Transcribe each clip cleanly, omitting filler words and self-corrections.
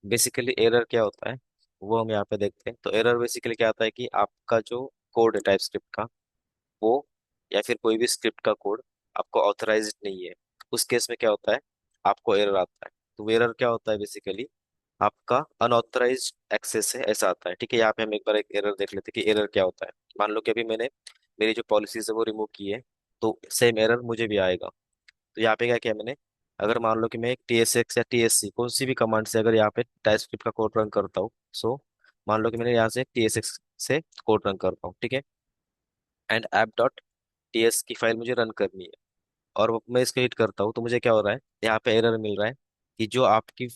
Basically error क्या होता है वो हम यहाँ पे देखते हैं। तो एरर बेसिकली क्या होता है कि आपका जो कोड है टाइप स्क्रिप्ट का, वो या फिर कोई भी स्क्रिप्ट का कोड आपको ऑथराइज्ड नहीं है। उस केस में क्या होता है, आपको एरर आता है। तो एरर क्या होता है बेसिकली, आपका अनऑथराइज्ड एक्सेस है ऐसा आता है। ठीक है, यहाँ पे हम एक बार एक एरर देख लेते हैं कि एरर क्या होता है। मान लो कि अभी मैंने मेरी जो पॉलिसीज है वो रिमूव की है, तो सेम एरर मुझे भी आएगा। तो यहाँ पे क्या किया मैंने, अगर मान लो कि मैं एक TSX या TSC कौन सी भी कमांड से अगर यहाँ पे टाइप स्क्रिप्ट का कोड रन करता हूँ, सो मान लो कि मैंने यहाँ से TSX से कोड रन करता हूँ, ठीक है, एंड ऐप डॉट टीएस की फाइल मुझे रन करनी है, और मैं इसको हिट करता हूँ, तो मुझे क्या हो रहा है, यहाँ पे एरर मिल रहा है कि जो आपकी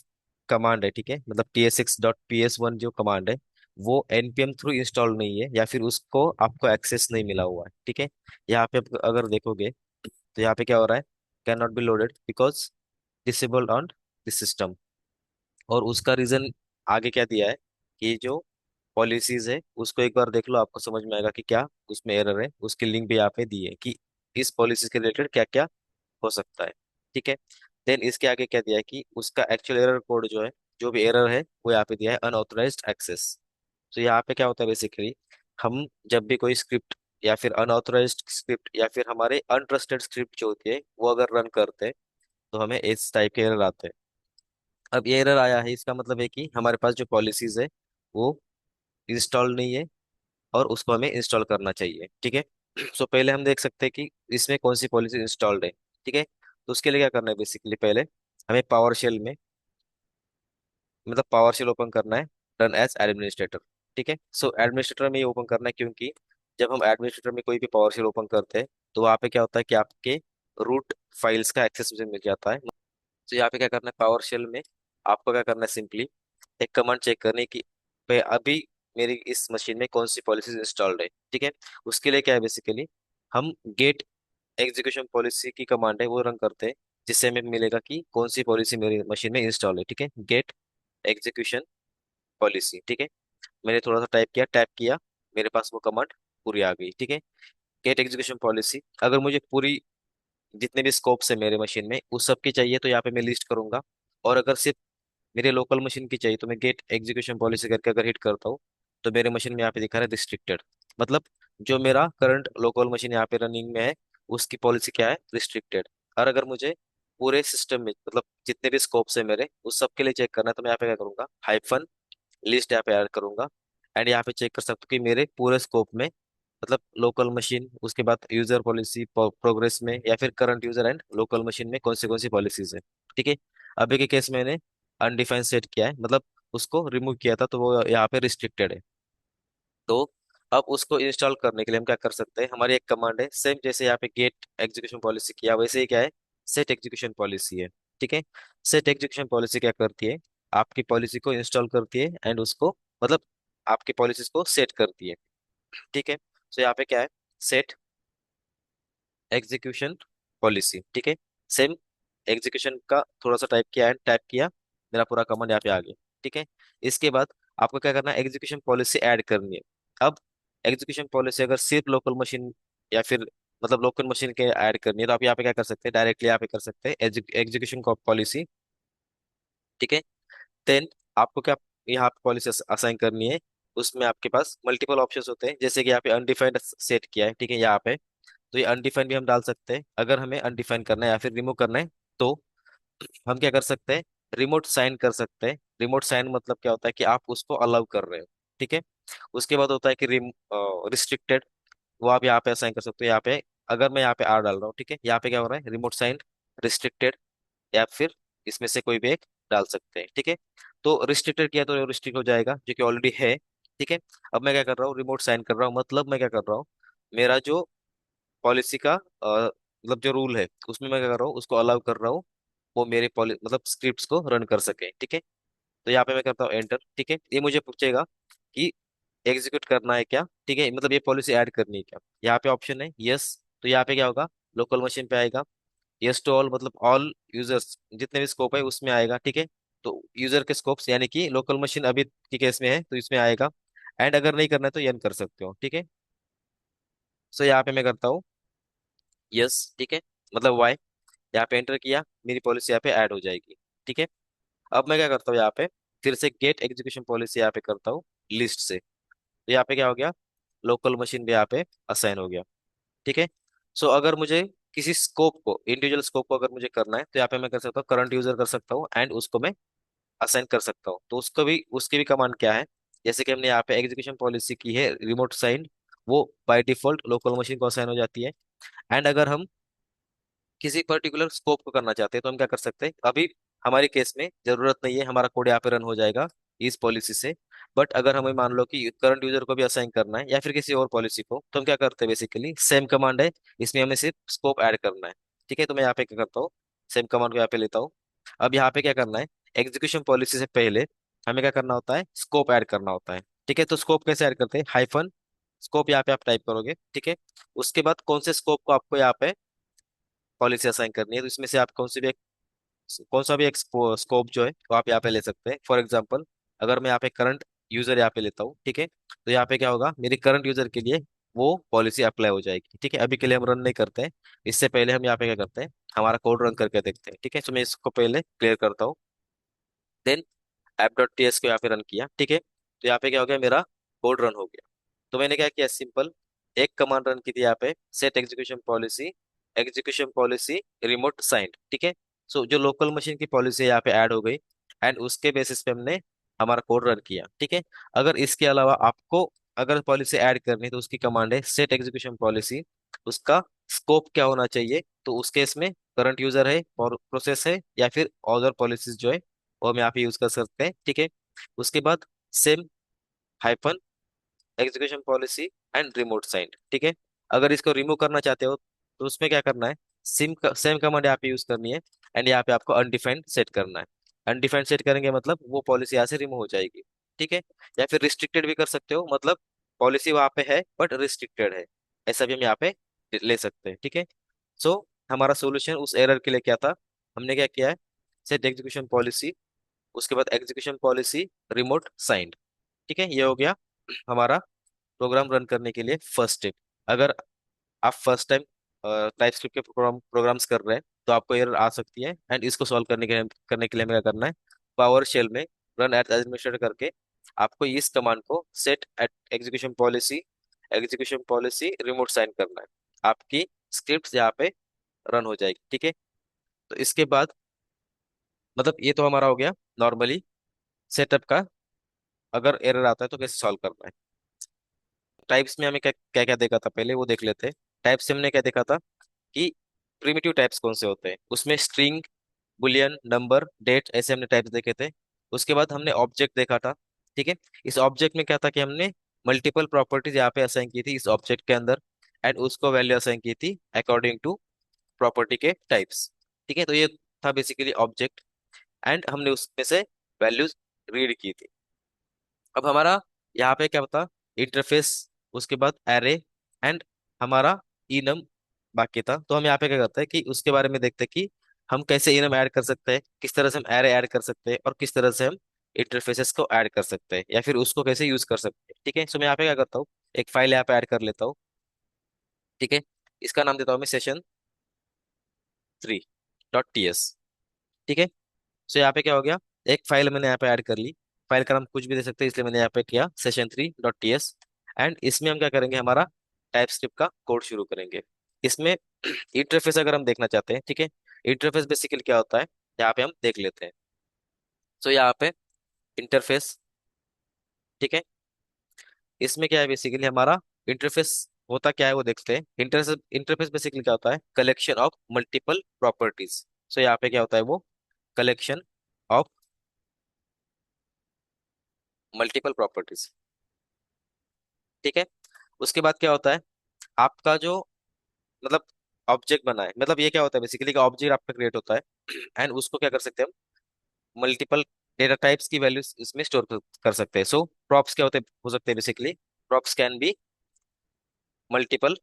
कमांड है, ठीक है, मतलब TSX.ps1 जो कमांड है वो npm थ्रू इंस्टॉल नहीं है, या फिर उसको आपको एक्सेस नहीं मिला हुआ है। ठीक है, यहाँ पे अगर देखोगे तो यहाँ पे क्या हो रहा है, can not be loaded because disabled on this system. और उसका रीजन आगे क्या दिया है कि जो पॉलिसीज है उसको एक बार देख लो, आपको समझ में आएगा कि क्या उसमें एरर है। उसकी लिंक भी यहाँ पे दी है कि इस पॉलिसी के रिलेटेड क्या क्या हो सकता है। ठीक है, देन इसके आगे क्या दिया है कि उसका एक्चुअल एरर कोड जो है, जो भी एरर है वो यहाँ पे दिया है अनऑथराइज्ड एक्सेस। तो यहाँ पे क्या होता है बेसिकली, हम जब भी कोई स्क्रिप्ट या फिर अनऑथराइज्ड स्क्रिप्ट या फिर हमारे अनट्रस्टेड स्क्रिप्ट जो होती है वो अगर रन करते हैं, तो हमें इस टाइप के एरर आते हैं। अब ये एरर आया है, इसका मतलब है कि हमारे पास जो पॉलिसीज है वो इंस्टॉल नहीं है, और उसको हमें इंस्टॉल करना चाहिए। ठीक है, सो पहले हम देख सकते हैं कि इसमें कौन सी पॉलिसी इंस्टॉल्ड है। ठीक है, तो उसके लिए क्या करना है बेसिकली, पहले हमें पावर शेल में, मतलब पावर शेल ओपन करना है, रन एज एडमिनिस्ट्रेटर। ठीक है, सो एडमिनिस्ट्रेटर में ये ओपन करना है, क्योंकि जब हम एडमिनिस्ट्रेटर में कोई भी पावर शेल ओपन करते हैं तो वहाँ पे क्या होता है कि आपके रूट फाइल्स का एक्सेस मुझे मिल जाता है। तो यहाँ पे क्या करना है, पावर शेल में आपको क्या करना है, सिंपली एक कमांड चेक करने की पे अभी मेरी इस मशीन में कौन सी पॉलिसीज इंस्टॉल्ड है। ठीक है, उसके लिए क्या है बेसिकली, हम गेट एग्जीक्यूशन पॉलिसी की कमांड है वो रन करते हैं, जिससे हमें मिलेगा कि कौन सी पॉलिसी मेरी मशीन में इंस्टॉल है। ठीक है, गेट एग्जीक्यूशन पॉलिसी। ठीक है, मैंने थोड़ा सा टाइप किया, टैप किया, मेरे पास वो कमांड पूरी आ गई। ठीक है, गेट एग्जीक्यूशन पॉलिसी, अगर मुझे पूरी जितने भी स्कोप्स है मेरे मशीन में उस सब की चाहिए तो यहाँ पे मैं लिस्ट करूंगा, और अगर सिर्फ मेरे लोकल मशीन की चाहिए तो मैं गेट एग्जीक्यूशन पॉलिसी करके अगर हिट करता हूँ, तो मेरे मशीन में यहाँ पे दिखा रहा है रिस्ट्रिक्टेड। मतलब जो मेरा करंट लोकल मशीन यहाँ पे रनिंग में है उसकी पॉलिसी क्या है, रिस्ट्रिक्टेड। और अगर मुझे पूरे सिस्टम में मतलब जितने भी स्कोप्स है मेरे उस सब के लिए चेक करना है, तो मैं यहाँ पे क्या करूंगा, हाइफन लिस्ट यहाँ पे ऐड करूंगा, एंड यहाँ पे चेक कर सकते हो कि मेरे पूरे स्कोप में, मतलब लोकल मशीन, उसके बाद यूजर पॉलिसी प्रोग्रेस में, या फिर current user and local machine में कौन सी पॉलिसीज है। ठीक है, अभी के केस मैंने अनडिफाइंड सेट किया है, मतलब उसको रिमूव किया था, तो वो यहाँ पे रिस्ट्रिक्टेड है। तो अब उसको इंस्टॉल करने के लिए हम क्या कर सकते हैं, हमारी एक कमांड है सेम जैसे यहाँ पे गेट एग्जीक्यूशन पॉलिसी किया वैसे ही क्या है, सेट एग्जीक्यूशन पॉलिसी है। ठीक है, सेट एग्जीक्यूशन पॉलिसी क्या करती है, आपकी पॉलिसी को इंस्टॉल करती है एंड उसको, मतलब आपकी पॉलिसीज को सेट करती है। ठीक है, तो यहाँ पे क्या है, सेट एग्जीक्यूशन पॉलिसी। ठीक है, सेम एग्जीक्यूशन का थोड़ा सा टाइप किया एंड टाइप किया, मेरा पूरा कमांड यहाँ पे आ गया। ठीक है, इसके बाद आपको क्या करना है, एग्जीक्यूशन पॉलिसी ऐड करनी है। अब एग्जीक्यूशन पॉलिसी अगर सिर्फ लोकल मशीन या फिर मतलब लोकल मशीन के ऐड करनी है, तो आप यहाँ पे क्या कर सकते हैं, डायरेक्टली यहाँ पे कर सकते हैं एग्जीक्यूशन पॉलिसी। ठीक है, देन आपको क्या यहाँ पे पॉलिसी असाइन करनी है, उसमें आपके पास मल्टीपल ऑप्शंस होते हैं, जैसे कि यहाँ पे अनडिफाइंड सेट किया है। ठीक है, यहाँ पे तो ये अनडिफाइंड भी हम डाल सकते हैं, अगर हमें अनडिफाइन करना है या फिर रिमूव करना है तो हम क्या कर सकते हैं, रिमोट साइन कर सकते हैं। रिमोट साइन मतलब क्या होता है कि आप उसको अलाउ कर रहे हो। ठीक है, उसके बाद होता है कि रिस्ट्रिक्टेड, वो आप यहाँ पे असाइन कर सकते हो। यहाँ पे अगर मैं यहाँ पे आर डाल रहा हूँ, ठीक है, यहाँ पे क्या हो रहा है, रिमोट साइन रिस्ट्रिक्टेड, या फिर इसमें से कोई भी एक डाल सकते हैं। ठीक है, तो रिस्ट्रिक्टेड किया तो रिस्ट्रिक्ट हो जाएगा जो कि ऑलरेडी है। ठीक है, अब मैं क्या कर रहा हूँ, रिमोट साइन कर रहा हूँ, मतलब मैं क्या कर रहा हूँ, मेरा जो पॉलिसी का मतलब जो रूल है उसमें मैं क्या कर रहा हूँ, उसको अलाउ कर रहा हूँ, वो मेरे मतलब स्क्रिप्ट्स को रन कर सके। ठीक है, तो यहाँ पे मैं करता हूँ एंटर। ठीक है, ये मुझे पूछेगा कि एग्जीक्यूट करना है क्या, ठीक है, मतलब ये पॉलिसी ऐड करनी है क्या। यहाँ पे ऑप्शन है यस, तो यहाँ पे क्या होगा, लोकल मशीन पे आएगा। यस टू ऑल मतलब ऑल यूजर्स जितने भी स्कोप है उसमें आएगा। ठीक है, तो यूजर के स्कोप्स यानी कि लोकल मशीन अभी के केस में है तो इसमें आएगा, एंड अगर नहीं करना है तो यन कर सकते हो। ठीक है, सो यहाँ पे मैं करता हूँ यस। ठीक है, मतलब वाई, यहाँ पे एंटर किया, मेरी पॉलिसी यहाँ पे ऐड हो जाएगी। ठीक है, अब मैं क्या करता हूँ यहाँ पे, फिर से गेट एग्जीक्यूशन पॉलिसी यहाँ पे करता हूँ लिस्ट से। तो यहाँ पे क्या हो गया, लोकल मशीन भी यहाँ पे असाइन हो गया। ठीक है। सो अगर मुझे किसी स्कोप को, इंडिविजुअल स्कोप को अगर मुझे करना है, तो यहाँ पे मैं कर सकता हूँ करंट यूजर कर सकता हूँ, एंड उसको मैं असाइन कर सकता हूँ। तो उसको भी, उसकी भी कमांड क्या है, जैसे कि हमने यहाँ पे एग्जीक्यूशन पॉलिसी की है रिमोट साइन, वो बाय डिफॉल्ट लोकल मशीन को असाइन हो जाती है। एंड अगर हम किसी पर्टिकुलर स्कोप को करना चाहते हैं तो हम क्या कर सकते हैं, अभी हमारे केस में जरूरत नहीं है, हमारा कोड यहाँ पे रन हो जाएगा इस पॉलिसी से। बट अगर हमें मान लो कि करंट यूजर को भी असाइन करना है या फिर किसी और पॉलिसी को, तो हम क्या करते हैं, बेसिकली सेम कमांड है, इसमें हमें सिर्फ स्कोप ऐड करना है। ठीक है। तो मैं यहाँ पे क्या करता हूँ, सेम कमांड को यहाँ पे लेता हूँ। अब यहाँ पे क्या करना है, एग्जीक्यूशन पॉलिसी से पहले हमें क्या करना होता है, स्कोप ऐड करना होता है। ठीक है। तो स्कोप कैसे ऐड करते हैं, हाइफन स्कोप यहाँ पे आप टाइप करोगे। ठीक है। उसके बाद कौन से स्कोप को आपको यहाँ पे पॉलिसी असाइन करनी है, तो इसमें से आप कौन सा भी एक स्कोप जो है वो आप यहाँ पे ले सकते हैं। फॉर एग्जांपल, अगर मैं यहाँ पे करंट यूजर यहाँ पे लेता हूँ, ठीक है, तो यहाँ पे क्या होगा, मेरी करंट यूजर के लिए वो पॉलिसी अप्लाई हो जाएगी। ठीक है। अभी के लिए हम रन नहीं करते हैं, इससे पहले हम यहाँ पे क्या करते हैं, हमारा कोड रन करके देखते हैं। ठीक है। तो मैं इसको पहले क्लियर करता हूँ, देन app.ts को यहाँ पे रन किया। ठीक है। तो यहाँ पे क्या हो गया, मेरा कोड रन हो गया। तो मैंने क्या किया, सिंपल एक कमांड रन की थी यहाँ पे, set execution policy remote signed. ठीक है। सो जो लोकल मशीन की पॉलिसी यहाँ पे ऐड हो गई, एंड उसके बेसिस पे हमने हमारा कोड रन किया। ठीक है। अगर इसके अलावा आपको अगर पॉलिसी ऐड करनी है, तो उसकी कमांड है सेट एग्जीक्यूशन पॉलिसी, उसका स्कोप क्या होना चाहिए, तो उस केस में करंट यूजर है और प्रोसेस है या फिर अदर पॉलिसीज जो है वो हम यहाँ पे यूज कर सकते हैं। ठीक है। उसके बाद same hyphen execution policy and remote signed. ठीक है। अगर इसको रिमूव करना चाहते हो, तो उसमें क्या करना है, सेम कमांड यहाँ पे यूज करनी है, एंड यहाँ पे आपको अनडिफाइंड सेट करना है। अनडिफाइंड सेट करेंगे मतलब वो पॉलिसी यहाँ से रिमूव हो जाएगी। ठीक है। या फिर रिस्ट्रिक्टेड भी कर सकते हो, मतलब पॉलिसी वहाँ पे है बट रिस्ट्रिक्टेड है, ऐसा भी हम यहाँ पे ले सकते हैं। ठीक है। सो हमारा सोल्यूशन उस एरर के लिए क्या था, हमने क्या किया है, सेट एग्जीक्यूशन पॉलिसी, उसके बाद एग्जीक्यूशन पॉलिसी रिमोट साइंड। ठीक है। ये हो गया हमारा प्रोग्राम रन करने के लिए फर्स्ट स्टेप। अगर आप फर्स्ट टाइम टाइपस्क्रिप्ट के प्रोग्राम्स कर रहे हैं, तो आपको एरर आ सकती है, एंड इसको सॉल्व करने के लिए हमें क्या करना है, पावर शेल में रन एट एडमिनिस्ट्रेटर करके आपको इस कमांड को set at execution policy remote sign करना है। आपकी स्क्रिप्ट यहाँ पे रन हो जाएगी। ठीक है। तो इसके बाद मतलब ये तो हमारा हो गया नॉर्मली सेटअप का, अगर एरर आता है तो कैसे सॉल्व करना है। टाइप्स में हमें क्या क्या क्या देखा था, पहले वो देख लेते हैं। टाइप्स से हमने क्या देखा था कि प्रिमिटिव टाइप्स कौन से होते हैं, उसमें स्ट्रिंग, बुलियन, नंबर, डेट, ऐसे हमने टाइप्स देखे थे। उसके बाद हमने ऑब्जेक्ट देखा था। ठीक है। इस ऑब्जेक्ट में क्या था कि हमने मल्टीपल प्रॉपर्टीज यहाँ पे असाइन की थी इस ऑब्जेक्ट के अंदर, एंड उसको वैल्यू असाइन की थी अकॉर्डिंग टू प्रॉपर्टी के टाइप्स। ठीक है। तो ये था बेसिकली ऑब्जेक्ट, एंड हमने उसमें से वैल्यूज रीड की थी। अब हमारा यहाँ पे क्या बता, इंटरफेस, उसके बाद एरे, एंड हमारा इनम बाकी था। तो हम यहाँ पे क्या करते हैं कि उसके बारे में देखते हैं कि हम कैसे इनम ऐड कर सकते हैं, किस तरह से हम एरे ऐड कर सकते हैं, और किस तरह से हम इंटरफेसेस को ऐड कर सकते हैं या फिर उसको कैसे यूज कर सकते हैं। ठीक है। सो मैं यहाँ पे क्या करता हूँ, एक फाइल यहाँ पे ऐड कर लेता हूँ। ठीक है। इसका नाम देता हूँ मैं session3.ts। ठीक है। सो यहाँ पे क्या हो गया, एक फाइल मैंने यहाँ पे ऐड कर ली। फाइल का नाम कुछ भी दे सकते हैं, इसलिए मैंने यहाँ पे किया session3.ts। एंड इसमें हम क्या करेंगे, हमारा टाइप स्क्रिप्ट का कोड शुरू करेंगे। इसमें इंटरफेस अगर हम देखना चाहते हैं, ठीक है, इंटरफेस बेसिकली क्या होता है, यहाँ पे हम देख लेते हैं। सो यहाँ पे इंटरफेस, ठीक है, इसमें क्या है बेसिकली हमारा इंटरफेस होता क्या है वो देखते हैं। इंटरफेस इंटरफेस बेसिकली क्या होता है, कलेक्शन ऑफ मल्टीपल प्रॉपर्टीज। सो यहाँ पे क्या होता है, वो कलेक्शन ऑफ मल्टीपल प्रॉपर्टीज। ठीक है। उसके बाद क्या होता है, आपका जो मतलब ऑब्जेक्ट बना है, मतलब ये क्या होता है बेसिकली, का ऑब्जेक्ट आपका क्रिएट होता है एंड उसको क्या कर सकते हैं हम, मल्टीपल डेटा टाइप्स की वैल्यूज इसमें स्टोर कर सकते हैं। सो प्रॉप्स क्या होते हो सकते हैं basically, props can be multiple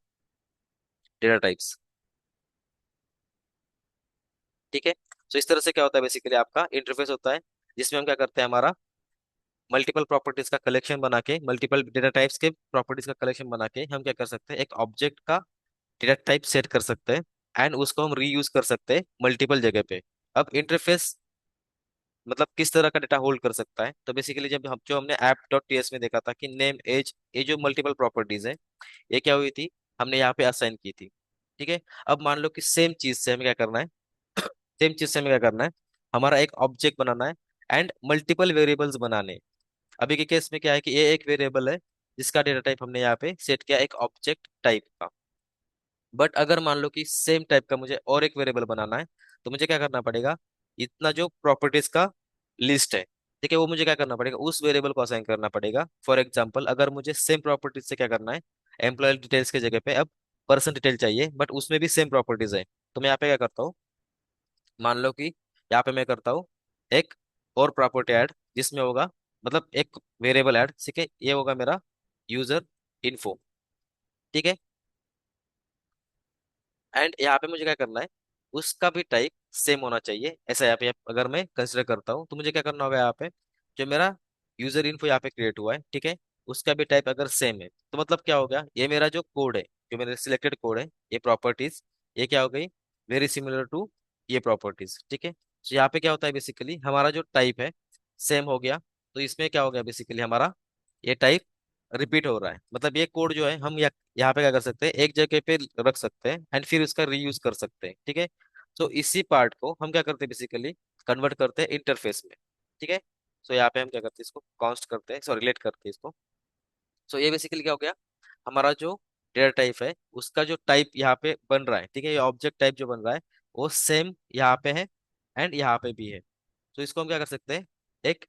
data types. ठीक है। सो इस तरह से क्या होता है बेसिकली, आपका इंटरफेस होता है जिसमें हम क्या करते हैं, हमारा मल्टीपल प्रॉपर्टीज का कलेक्शन बना के, मल्टीपल डेटा टाइप्स के प्रॉपर्टीज का कलेक्शन बना के हम क्या कर सकते हैं, एक ऑब्जेक्ट का डेटा टाइप सेट कर सकते हैं, एंड उसको हम रीयूज कर सकते हैं मल्टीपल जगह पे। अब इंटरफेस मतलब किस तरह का डेटा होल्ड कर सकता है। तो बेसिकली जब हम जो हमने ऐप डॉट टीएस में देखा था कि नेम एज, ये जो मल्टीपल प्रॉपर्टीज है, ये क्या हुई थी, हमने यहाँ पे असाइन की थी। ठीक है। अब मान लो कि सेम चीज से हमें क्या करना है, सेम चीज से हमें क्या करना है, हमारा एक ऑब्जेक्ट बनाना है एंड मल्टीपल वेरिएबल्स बनाने हैं। अभी के केस में क्या है कि ये एक वेरिएबल है जिसका डेटा टाइप हमने यहाँ पे सेट किया एक ऑब्जेक्ट टाइप का। बट अगर मान लो कि सेम टाइप का मुझे और एक वेरिएबल बनाना है, तो मुझे क्या करना पड़ेगा, इतना जो प्रॉपर्टीज का लिस्ट है, ठीक है, वो मुझे क्या करना पड़ेगा, उस वेरिएबल को असाइन करना पड़ेगा। फॉर एग्जांपल अगर मुझे सेम प्रॉपर्टीज से क्या करना है, एम्प्लॉय डिटेल्स की जगह पे अब पर्सन डिटेल चाहिए, बट उसमें भी सेम प्रॉपर्टीज है, तो मैं यहाँ पे क्या करता हूँ, मान लो कि यहाँ पे मैं करता हूँ एक और प्रॉपर्टी ऐड, जिसमें होगा, मतलब एक वेरिएबल ऐड, ठीक है, ये होगा मेरा यूजर इन्फो। ठीक है। एंड यहाँ पे मुझे क्या करना है, उसका भी टाइप सेम होना चाहिए। ऐसा यहाँ पे अगर मैं कंसिडर करता हूँ, तो मुझे क्या करना होगा, यहाँ पे जो मेरा यूजर इन्फो यहाँ पे क्रिएट हुआ है, ठीक है, उसका भी टाइप अगर सेम है, तो मतलब क्या हो गया, ये मेरा जो कोड है, जो मेरा सिलेक्टेड कोड है, ये प्रॉपर्टीज, ये क्या हो गई, वेरी सिमिलर टू ये प्रॉपर्टीज। ठीक है। तो यहाँ पे क्या होता है, बेसिकली हमारा जो टाइप है सेम हो गया, तो इसमें क्या हो गया, बेसिकली हमारा ये टाइप रिपीट हो रहा है। मतलब ये कोड जो है हम यहाँ पे क्या कर सकते हैं, एक जगह पे रख सकते हैं एंड फिर उसका रीयूज कर सकते हैं। ठीक है। तो इसी पार्ट को हम क्या करते हैं, बेसिकली कन्वर्ट करते हैं इंटरफेस में। ठीक है। सो यहाँ पे हम क्या करते हैं, इसको कॉन्स्ट करते हैं, सॉरी रिलेट करते हैं इसको। सो ये बेसिकली क्या हो गया, हमारा जो डेटा टाइप है उसका जो टाइप यहाँ पे बन रहा है, ठीक है, ये ऑब्जेक्ट टाइप जो बन रहा है वो सेम यहाँ पे है एंड यहाँ पे भी है। तो इसको हम क्या कर सकते हैं, एक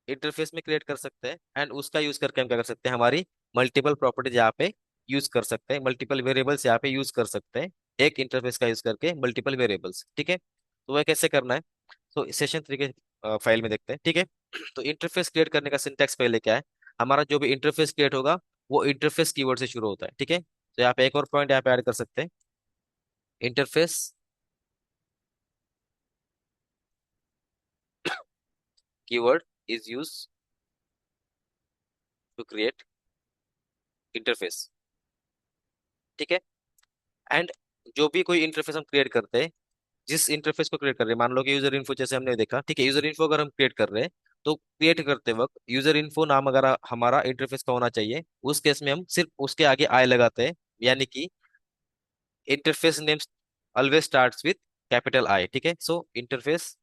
इंटरफेस में क्रिएट कर सकते हैं एंड उसका यूज करके हम क्या कर सकते हैं, हमारी मल्टीपल प्रॉपर्टीज यहाँ पे यूज कर सकते हैं, मल्टीपल वेरिएबल्स यहाँ पे यूज कर सकते हैं, एक इंटरफेस का यूज करके मल्टीपल वेरिएबल्स। ठीक है। तो वह कैसे करना है, तो सेशन 3 के फाइल में देखते हैं। ठीक है। तो इंटरफेस क्रिएट करने का सिंटैक्स पहले क्या है, हमारा जो भी इंटरफेस क्रिएट होगा वो इंटरफेस कीवर्ड से शुरू होता है। ठीक है। तो यहाँ पे एक और पॉइंट यहाँ पे ऐड कर सकते हैं, interface keyword is use to create interface. ठीक है। एंड जो भी कोई इंटरफेस हम क्रिएट करते हैं, जिस इंटरफेस को क्रिएट कर रहे हैं, मान लो कि यूजर इन्फो जैसे हमने देखा, ठीक है, यूजर इन्फो अगर हम क्रिएट कर रहे हैं, तो क्रिएट करते वक्त यूजर इन्फो नाम अगर हमारा इंटरफेस का होना चाहिए, उस केस में हम सिर्फ उसके आगे आई लगाते हैं, यानी कि interface name always starts with capital I. ठीक है। So interface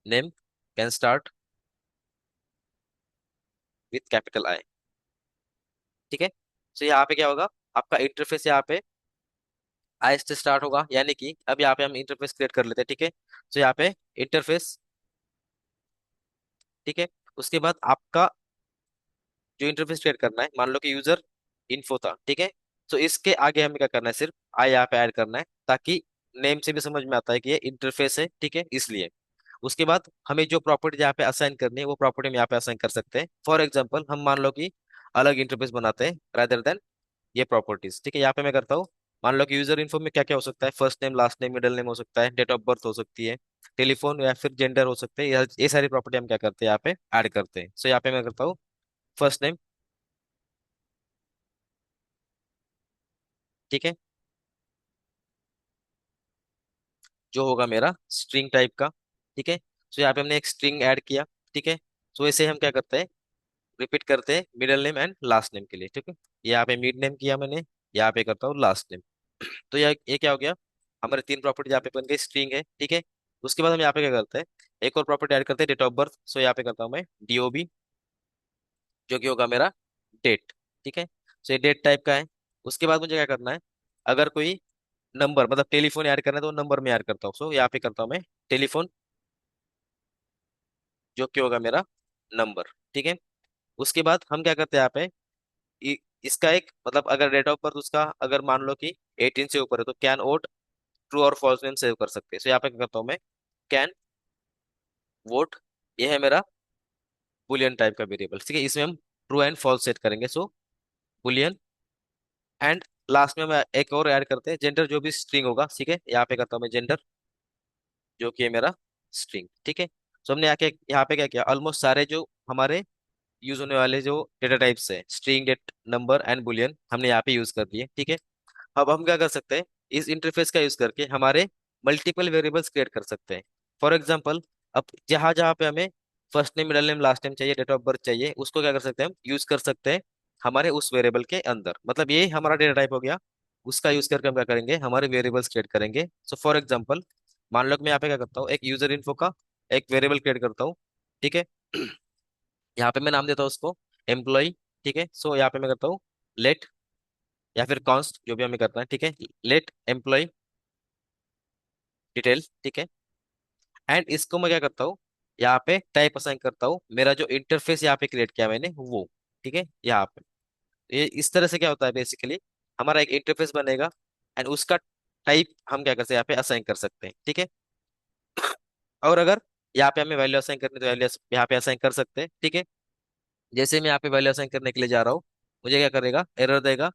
name can start with capital I. ठीक है। सो यहाँ पे क्या होगा, आपका इंटरफेस यहाँ पे आई से स्टार्ट होगा, यानी कि अब यहाँ पे हम इंटरफेस क्रिएट कर लेते हैं। ठीक है। सो यहाँ पे इंटरफेस, ठीक है, उसके बाद आपका जो इंटरफेस क्रिएट करना है, मान लो कि यूजर इन्फो था, ठीक है, तो इसके आगे हमें क्या करना है, सिर्फ आई यहाँ पे ऐड करना है, ताकि नेम से भी समझ में आता है कि ये इंटरफेस है। ठीक है, इसलिए उसके बाद हमें जो प्रॉपर्टी यहाँ पे असाइन करनी है वो प्रॉपर्टी हम यहाँ पे असाइन कर सकते हैं। फॉर एग्जाम्पल हम मान लो कि अलग इंटरफेस बनाते हैं रादर देन ये प्रॉपर्टीज। ठीक है। यहाँ पे मैं करता हूँ, मान लो कि यूजर इन्फो में क्या क्या हो सकता है, first name, last name, middle name हो सकता है, डेट ऑफ बर्थ हो सकती है, टेलीफोन या फिर जेंडर हो सकते हैं, ये सारी प्रॉपर्टी हम क्या करते हैं, यहाँ पे ऐड करते हैं। सो यहाँ पे मैं करता हूँ फर्स्ट नेम, ठीक है, जो होगा मेरा स्ट्रिंग टाइप का। ठीक है। सो यहाँ पे हमने एक स्ट्रिंग ऐड किया। ठीक है। सो ऐसे हम क्या करते हैं, रिपीट करते हैं middle name and last name के लिए। ठीक है। यहाँ पे मिड नेम किया मैंने, यहाँ पे करता हूँ लास्ट नेम। तो ये क्या हो गया, हमारे तीन प्रॉपर्टी यहाँ पे बन गई, स्ट्रिंग है। ठीक है। उसके बाद हम यहाँ पे क्या करते हैं, एक और प्रॉपर्टी ऐड करते हैं, डेट ऑफ बर्थ। सो यहाँ पे करता हूँ मैं डीओबी, जो कि होगा मेरा डेट। ठीक है। सो ये डेट टाइप का है। उसके बाद मुझे क्या करना है, अगर कोई नंबर, मतलब टेलीफोन ऐड करना है, तो नंबर में ऐड करता हूँ। सो यहाँ पे करता हूँ मैं टेलीफोन, जो कि होगा मेरा नंबर। ठीक है। उसके बाद हम क्या करते हैं यहाँ पे, इसका एक मतलब अगर डेट ऑफ बर्थ उसका अगर मान लो कि 18 से ऊपर है, तो कैन वोट ट्रू और फॉल्स में हम सेव कर सकते हैं। सो यहाँ पे क्या करता हूँ मैं, कैन वोट, ये है मेरा बुलियन टाइप का वेरिएबल। ठीक है, इसमें हम ट्रू एंड फॉल्स सेट करेंगे। सो बुलियन एंड लास्ट में हम एक और ऐड करते हैं, जेंडर, जो भी स्ट्रिंग होगा। ठीक है, यहाँ पे करता हूँ मैं जेंडर, जो कि है मेरा स्ट्रिंग। ठीक है। सो हमने यहाँ पे क्या किया, ऑलमोस्ट सारे जो हमारे यूज होने वाले जो डेटा टाइप्स है, string, date, number and boolean, हमने यहाँ पे यूज कर दिए। ठीक है। अब हम क्या कर सकते हैं, इस इंटरफेस का यूज करके हमारे मल्टीपल वेरिएबल्स क्रिएट कर सकते हैं। फॉर एग्जाम्पल, अब जहां जहां पे हमें first name middle name last name चाहिए, डेट ऑफ बर्थ चाहिए, उसको क्या कर सकते हैं हम यूज कर सकते हैं हमारे उस वेरिएबल के अंदर। मतलब ये हमारा डेटा टाइप हो गया, उसका यूज करके हम क्या करेंगे, हमारे वेरिएबल्स क्रिएट करेंगे। सो फॉर एग्जाम्पल, मान लो कि मैं यहाँ पे क्या करता हूँ, एक यूजर इन्फो का एक वेरिएबल क्रिएट करता हूँ। ठीक है। यहाँ पे मैं नाम देता हूँ उसको एम्प्लॉय। ठीक है। सो यहाँ पे मैं करता हूँ लेट या फिर कॉन्स्ट, जो भी हमें करना है। ठीक है। Let employ detail. ठीक है। एंड इसको मैं क्या करता हूँ, यहाँ पे टाइप असाइन करता हूँ, मेरा जो इंटरफेस यहाँ पे क्रिएट किया मैंने वो। ठीक है। यहाँ पे ये इस तरह से क्या होता है बेसिकली, हमारा एक इंटरफेस बनेगा एंड उसका टाइप हम क्या कर सकते हैं यहाँ पे असाइन कर सकते हैं। ठीक है। और अगर यहाँ पे हमें वैल्यू असाइन करनी, तो वैल्यू यहाँ पे असाइन कर सकते हैं। ठीक है। जैसे मैं यहाँ पे वैल्यू असाइन करने के लिए जा रहा हूँ, मुझे क्या करेगा, एरर देगा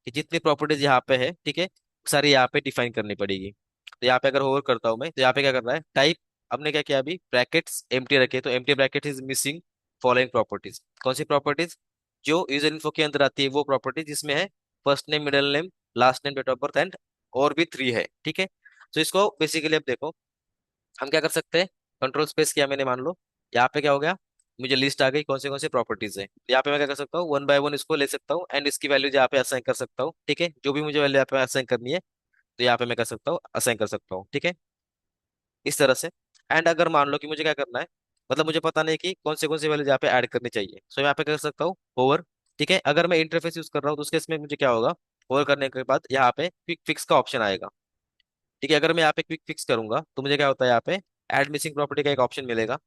कि जितनी प्रॉपर्टीज यहाँ पे है, ठीक है, सारी यहाँ पे डिफाइन करनी पड़ेगी। तो यहाँ पे अगर होवर करता हूँ मैं, तो यहाँ पे क्या कर रहा है, टाइप हमने क्या किया अभी, ब्रैकेट्स एम्प्टी रखे, तो empty bracket is missing following properties. कौन सी प्रॉपर्टीज, जो यूजर इन्फो के अंदर आती है वो प्रॉपर्टीज जिसमें है first name middle name last name date of birth and और भी 3 है। ठीक है। तो इसको बेसिकली अब देखो, हम क्या कर सकते हैं, कंट्रोल स्पेस किया मैंने मान लो, यहाँ पे क्या हो गया, मुझे लिस्ट आ गई कौन से प्रॉपर्टीज है। यहाँ पे मैं क्या कर सकता हूँ, वन बाय वन इसको ले सकता हूँ एंड इसकी वैल्यू यहाँ पे असाइन कर सकता हूँ। ठीक है। जो भी मुझे वैल्यू यहाँ पे असाइन करनी है, तो यहाँ पे मैं कर सकता हूँ, असाइन कर सकता हूँ। ठीक है। इस तरह से। एंड अगर मान लो कि मुझे क्या करना है, मतलब मुझे पता नहीं कि कौन सी वैल्यू यहाँ पे ऐड करनी चाहिए, सो यहाँ पे कर सकता हूँ ओवर। ठीक है। अगर मैं इंटरफेस यूज कर रहा हूँ तो उसके इसमें मुझे क्या होगा, ओवर करने के बाद यहाँ पे क्विक फिक्स का ऑप्शन आएगा। ठीक है। अगर मैं यहाँ पे क्विक फिक्स करूंगा तो मुझे क्या होता है, यहाँ पे ऐड मिसिंग प्रॉपर्टी का एक ऑप्शन मिलेगा,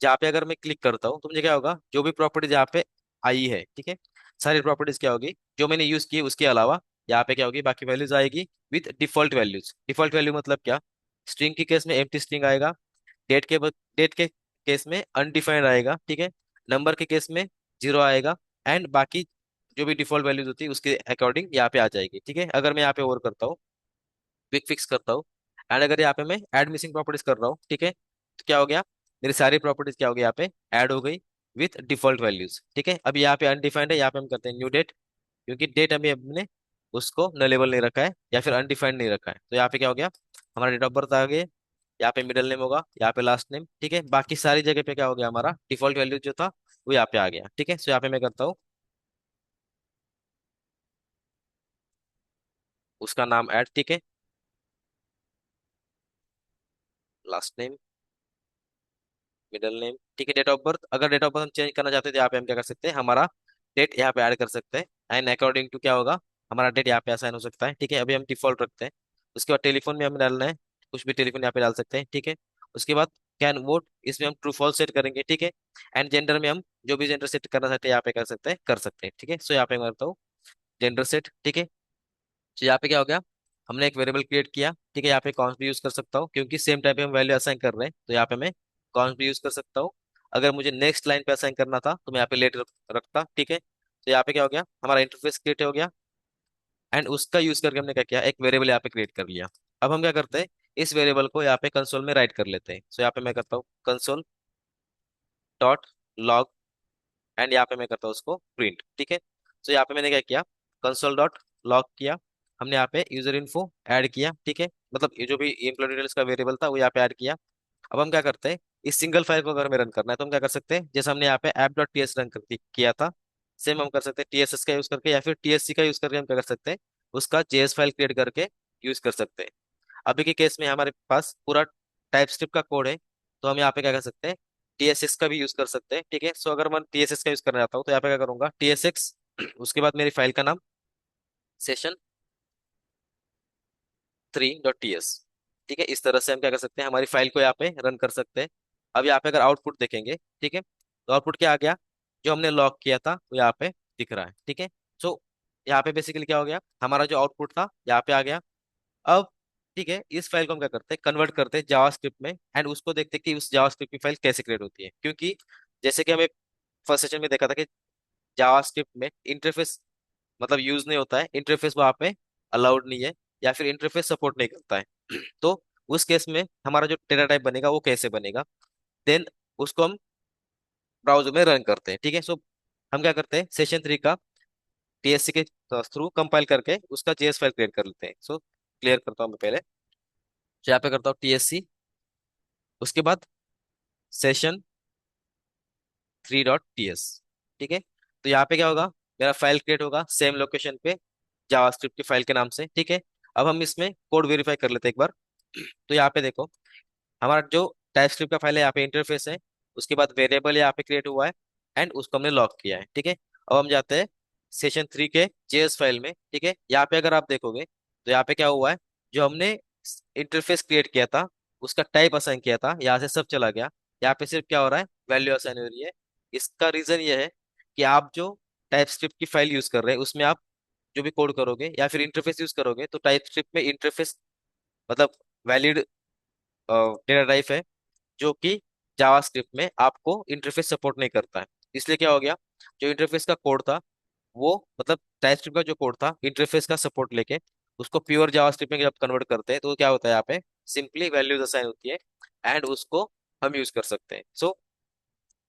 जहाँ पे अगर मैं क्लिक करता हूँ तो मुझे क्या होगा, जो भी प्रॉपर्टीज यहाँ पे आई है, ठीक है, सारी प्रॉपर्टीज क्या होगी जो मैंने यूज की है, उसके अलावा यहाँ पे क्या होगी, बाकी वैल्यूज आएगी with default values. Default value मतलब क्या, स्ट्रिंग के केस में एम्प्टी स्ट्रिंग आएगा, डेट के केस में अनडिफाइंड आएगा। ठीक है। नंबर के केस में 0 आएगा एंड बाकी जो भी डिफॉल्ट वैल्यूज होती है उसके अकॉर्डिंग यहाँ पे आ जाएगी। ठीक है। अगर मैं यहाँ पे ओवर करता हूँ, क्विक फिक्स करता हूँ, एंड अगर यहाँ पे मैं ऐड मिसिंग प्रॉपर्टीज कर रहा हूँ, ठीक है, तो क्या हो गया, मेरी सारी प्रॉपर्टीज क्या हो गई, यहाँ पे ऐड हो गई विथ डिफॉल्ट वैल्यूज। ठीक है। अब यहाँ पे अनडिफाइंड है, यहाँ पे हम करते हैं न्यू डेट, क्योंकि डेट अभी हमने उसको नलेबल नहीं रखा है या फिर अनडिफाइंड नहीं रखा है। तो यहाँ पे क्या हो गया, हमारा डेट ऑफ बर्थ आ गया, यहाँ पे मिडिल नेम होगा, यहाँ पे लास्ट नेम। ठीक है। बाकी सारी जगह पे क्या हो गया, हमारा डिफॉल्ट वैल्यू जो था वो यहाँ पे आ गया। ठीक है। सो यहाँ पे मैं करता हूँ उसका नाम ऐड। ठीक है। Last name middle name. ठीक है। डेट ऑफ बर्थ, अगर डेट ऑफ बर्थ हम चेंज करना चाहते हैं तो यहाँ पे हम क्या कर सकते हैं, हमारा डेट यहाँ पे ऐड कर सकते हैं एंड अकॉर्डिंग टू क्या होगा, हमारा डेट यहाँ पे असाइन हो सकता है। ठीक है। अभी हम डिफॉल्ट रखते हैं। उसके बाद टेलीफोन में हमें डालना है, कुछ भी टेलीफोन यहाँ पे डाल सकते हैं। ठीक है। उसके बाद कैन वोट, इसमें हम ट्रू फॉल्स सेट करेंगे। ठीक है। एंड जेंडर में हम जो भी जेंडर सेट करना चाहते हैं यहाँ पे कर सकते हैं, ठीक है। सो यहाँ पे मैं करता हूँ जेंडर सेट। ठीक है। तो यहाँ पे क्या हो गया, हमने एक वेरिएबल क्रिएट किया। ठीक है। यहाँ पे कॉन्स्ट भी यूज कर सकता हूँ, क्योंकि सेम टाइप पे हम वैल्यू असाइन कर रहे हैं, तो यहाँ पे मैं कॉन्स्ट भी यूज कर सकता हूँ। अगर मुझे नेक्स्ट लाइन पे असाइन करना था तो मैं यहाँ पे लेट रखता। ठीक है। तो यहाँ पे क्या हो गया, हमारा इंटरफेस क्रिएट हो गया एंड उसका यूज करके हमने क्या किया, एक वेरिएबल यहाँ पे क्रिएट कर लिया। अब हम क्या करते हैं, इस वेरिएबल को यहाँ पे कंसोल में राइट कर लेते हैं। सो यहाँ पे मैं करता हूँ कंसोल डॉट लॉग एंड यहाँ पे मैं करता हूँ उसको प्रिंट। ठीक है। तो यहाँ पे मैंने क्या किया, कंसोल डॉट लॉग किया, हमने यहाँ पे यूजर इन्फो ऐड किया। ठीक है। मतलब ये जो भी एम्प्लॉय डिटेल्स का वेरिएबल था वो यहाँ पे ऐड किया। अब हम क्या करते हैं, इस सिंगल फाइल को अगर हमें रन करना है तो हम क्या कर सकते हैं, जैसे हमने यहाँ पे app dot T S run किया था, सेम हम कर सकते हैं टीएसएस का यूज करके या फिर टीएससी का यूज करके हम क्या कर सकते हैं, उसका जेएस फाइल क्रिएट करके यूज कर सकते हैं। अभी के केस में हमारे पास पूरा टाइप स्क्रिप्ट का कोड है, तो हम यहाँ पे क्या कर सकते हैं, टीएसएक्स का भी यूज कर सकते हैं। ठीक है। सो अगर मैं टीएसएक्स का यूज करना चाहता हूँ तो यहाँ पे क्या करूंगा, टीएसएक्स उसके बाद मेरी फाइल का नाम session3.ts। ठीक है। इस तरह से हम क्या कर सकते हैं, हमारी फाइल को यहाँ पे रन कर सकते हैं। अब यहाँ पे अगर आउटपुट देखेंगे, ठीक है, तो आउटपुट क्या आ गया, जो हमने लॉग किया था वो यहाँ पे दिख रहा है। ठीक है। सो यहाँ पे बेसिकली क्या हो गया, हमारा जो आउटपुट था यहाँ पे आ गया। अब ठीक है, इस फाइल को हम क्या करते हैं, कन्वर्ट करते हैं जावास्क्रिप्ट में एंड उसको देखते हैं कि उस जावास्क्रिप्ट की फाइल कैसे क्रिएट होती है। क्योंकि जैसे कि हमें फर्स्ट सेशन में देखा था कि जावास्क्रिप्ट में इंटरफेस मतलब यूज नहीं होता है, इंटरफेस वहां पे अलाउड नहीं है या फिर इंटरफेस सपोर्ट नहीं करता है। तो उस केस में हमारा जो डेटा टाइप बनेगा वो कैसे बनेगा, देन उसको हम ब्राउजर में रन करते हैं। ठीक है। सो हम क्या करते हैं, सेशन 3 का टीएससी के थ्रू कंपाइल करके उसका जेएस फाइल क्रिएट कर लेते हैं। सो क्लियर करता हूँ मैं पहले, तो यहाँ पे करता हूँ टीएससी उसके बाद सेशन 3.ts। ठीक है, तो यहाँ पे क्या होगा, मेरा फाइल क्रिएट होगा सेम लोकेशन पे जावास्क्रिप्ट की फाइल के नाम से। ठीक है, अब हम इसमें कोड वेरीफाई कर लेते हैं एक बार। तो यहाँ पे देखो, हमारा जो टाइपस्क्रिप्ट का फाइल है यहाँ पे इंटरफेस है, उसके बाद वेरिएबल यहाँ पे क्रिएट हुआ है, एंड उसको हमने लॉक किया है। ठीक है, अब हम जाते हैं सेशन 3 के जेएस फाइल में। ठीक है, यहाँ पे अगर आप देखोगे तो यहाँ पे क्या हुआ है, जो हमने इंटरफेस क्रिएट किया था उसका टाइप असाइन किया था, यहाँ से सब चला गया। यहाँ पे सिर्फ क्या हो रहा है, वैल्यू असाइन हो रही है। इसका रीजन ये है कि आप जो टाइपस्क्रिप्ट की फाइल यूज कर रहे हैं उसमें आप जो भी कोड करोगे या फिर इंटरफेस यूज करोगे, तो टाइपस्क्रिप्ट में इंटरफेस मतलब वैलिड डेटा टाइप है, जो कि जावास्क्रिप्ट में आपको इंटरफेस सपोर्ट नहीं करता है। इसलिए क्या हो गया, जो इंटरफेस का कोड था वो मतलब टाइपस्क्रिप्ट का जो कोड था इंटरफेस का सपोर्ट लेके उसको प्योर जावास्क्रिप्ट में जब कन्वर्ट करते हैं तो क्या होता है, यहाँ पे सिंपली वैल्यूज असाइन होती है एंड उसको हम यूज कर सकते हैं। सो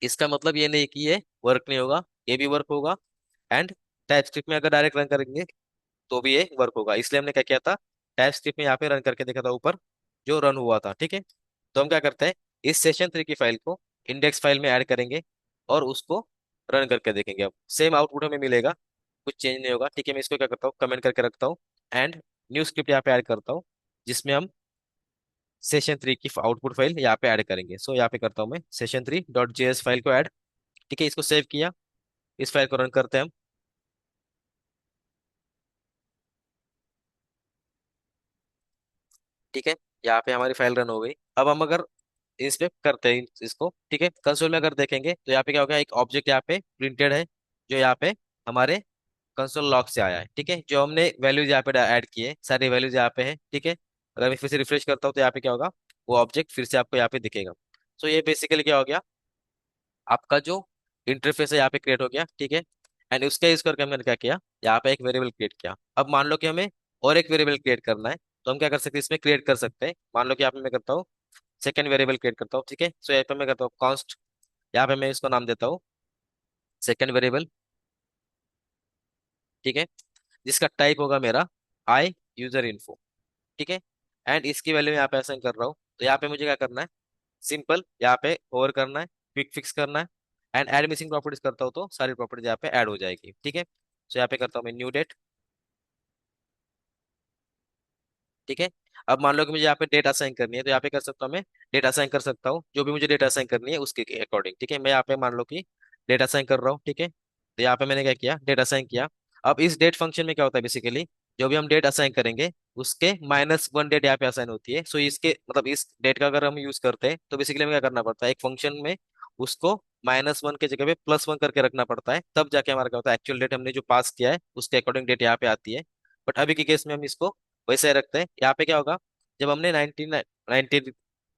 इसका मतलब ये नहीं कि ये वर्क नहीं होगा, ये भी वर्क होगा। एंड टाइपस्क्रिप्ट में अगर डायरेक्ट रन करेंगे तो भी ये वर्क होगा। इसलिए हमने क्या किया था, टाइप स्क्रिप्ट में यहाँ पे रन करके देखा था ऊपर, जो रन हुआ था। ठीक है, तो हम क्या करते हैं, इस सेशन 3 की फाइल को इंडेक्स फाइल में ऐड करेंगे और उसको रन करके देखेंगे। अब सेम आउटपुट हमें मिलेगा, कुछ चेंज नहीं होगा। ठीक है, मैं इसको क्या करता हूँ, कमेंट करके रखता हूँ एंड न्यू स्क्रिप्ट यहाँ पे ऐड करता हूँ, जिसमें हम सेशन 3 की आउटपुट फाइल यहाँ पे ऐड करेंगे। सो यहाँ पे करता हूँ मैं session3.js फाइल को ऐड। ठीक है, इसको सेव किया, इस फाइल को रन करते हैं हम। ठीक है, यहाँ पे हमारी फाइल रन हो गई। अब हम अगर इस पे करते हैं इसको, ठीक है, कंसोल में अगर देखेंगे तो यहाँ पे क्या हो गया, एक ऑब्जेक्ट यहाँ पे प्रिंटेड है जो यहाँ पे हमारे कंसोल लॉग से आया है। ठीक है, जो हमने वैल्यूज यहाँ पे ऐड किए, सारी वैल्यूज यहाँ पे है। ठीक है, अगर मैं फिर से रिफ्रेश करता हूँ तो यहाँ पे क्या होगा, वो ऑब्जेक्ट फिर से आपको यहाँ पे दिखेगा। सो ये बेसिकली क्या हो गया, आपका जो इंटरफेस है यहाँ पे क्रिएट हो गया। ठीक है, एंड उसका यूज करके हमने क्या किया, यहाँ पे एक वेरिएबल क्रिएट किया। अब मान लो कि हमें और एक वेरिएबल क्रिएट करना है, तो हम क्या कर सकते हैं, इसमें क्रिएट कर सकते हैं। मान लो कि यहाँ पे मैं करता हूँ सेकेंड वेरिएबल क्रिएट करता हूँ। ठीक है, सो यहाँ पे मैं करता हूँ कॉन्स्ट, यहाँ पे मैं इसको नाम देता हूँ सेकेंड वेरिएबल। ठीक है, जिसका टाइप होगा मेरा आई यूजर इन्फो। ठीक है, एंड इसकी वैल्यू यहाँ पे असाइन कर रहा हूँ। तो यहाँ पे मुझे क्या करना है, सिंपल यहाँ पे ओवर करना है, क्विक फिक्स करना है, एंड एड मिसिंग प्रॉपर्टीज करता हूँ तो सारी प्रॉपर्टीज यहाँ पे ऐड हो जाएगी। ठीक है, तो यहाँ पे करता हूँ मैं न्यू डेट। ठीक है, अब मान लो कि मुझे यहाँ पे डेट असाइन करनी है, तो यहाँ पे कर सकता हूँ मैं डेट असाइन कर सकता हूँ, जो भी मुझे डेट असाइन करनी है उसके अकॉर्डिंग। ठीक है, मैं यहाँ पे मान लो कि डेट असाइन कर रहा हूँ। ठीक है, तो यहाँ पे मैंने क्या किया, डेट असाइन किया। अब इस डेट फंक्शन में क्या होता है, बेसिकली जो भी हम डेट असाइन करेंगे उसके -1 डेट यहाँ पे असाइन होती है। सो इसके मतलब इस डेट का अगर हम यूज करते हैं तो बेसिकली हमें क्या करना पड़ता है, एक फंक्शन में उसको -1 के जगह पे +1 करके रखना पड़ता है, तब जाके हमारा क्या होता है, एक्चुअल डेट हमने जो पास किया है उसके अकॉर्डिंग डेट यहाँ पे आती है। बट अभी के केस में हम इसको वैसे ही रखते हैं। यहाँ पे क्या होगा, जब हमने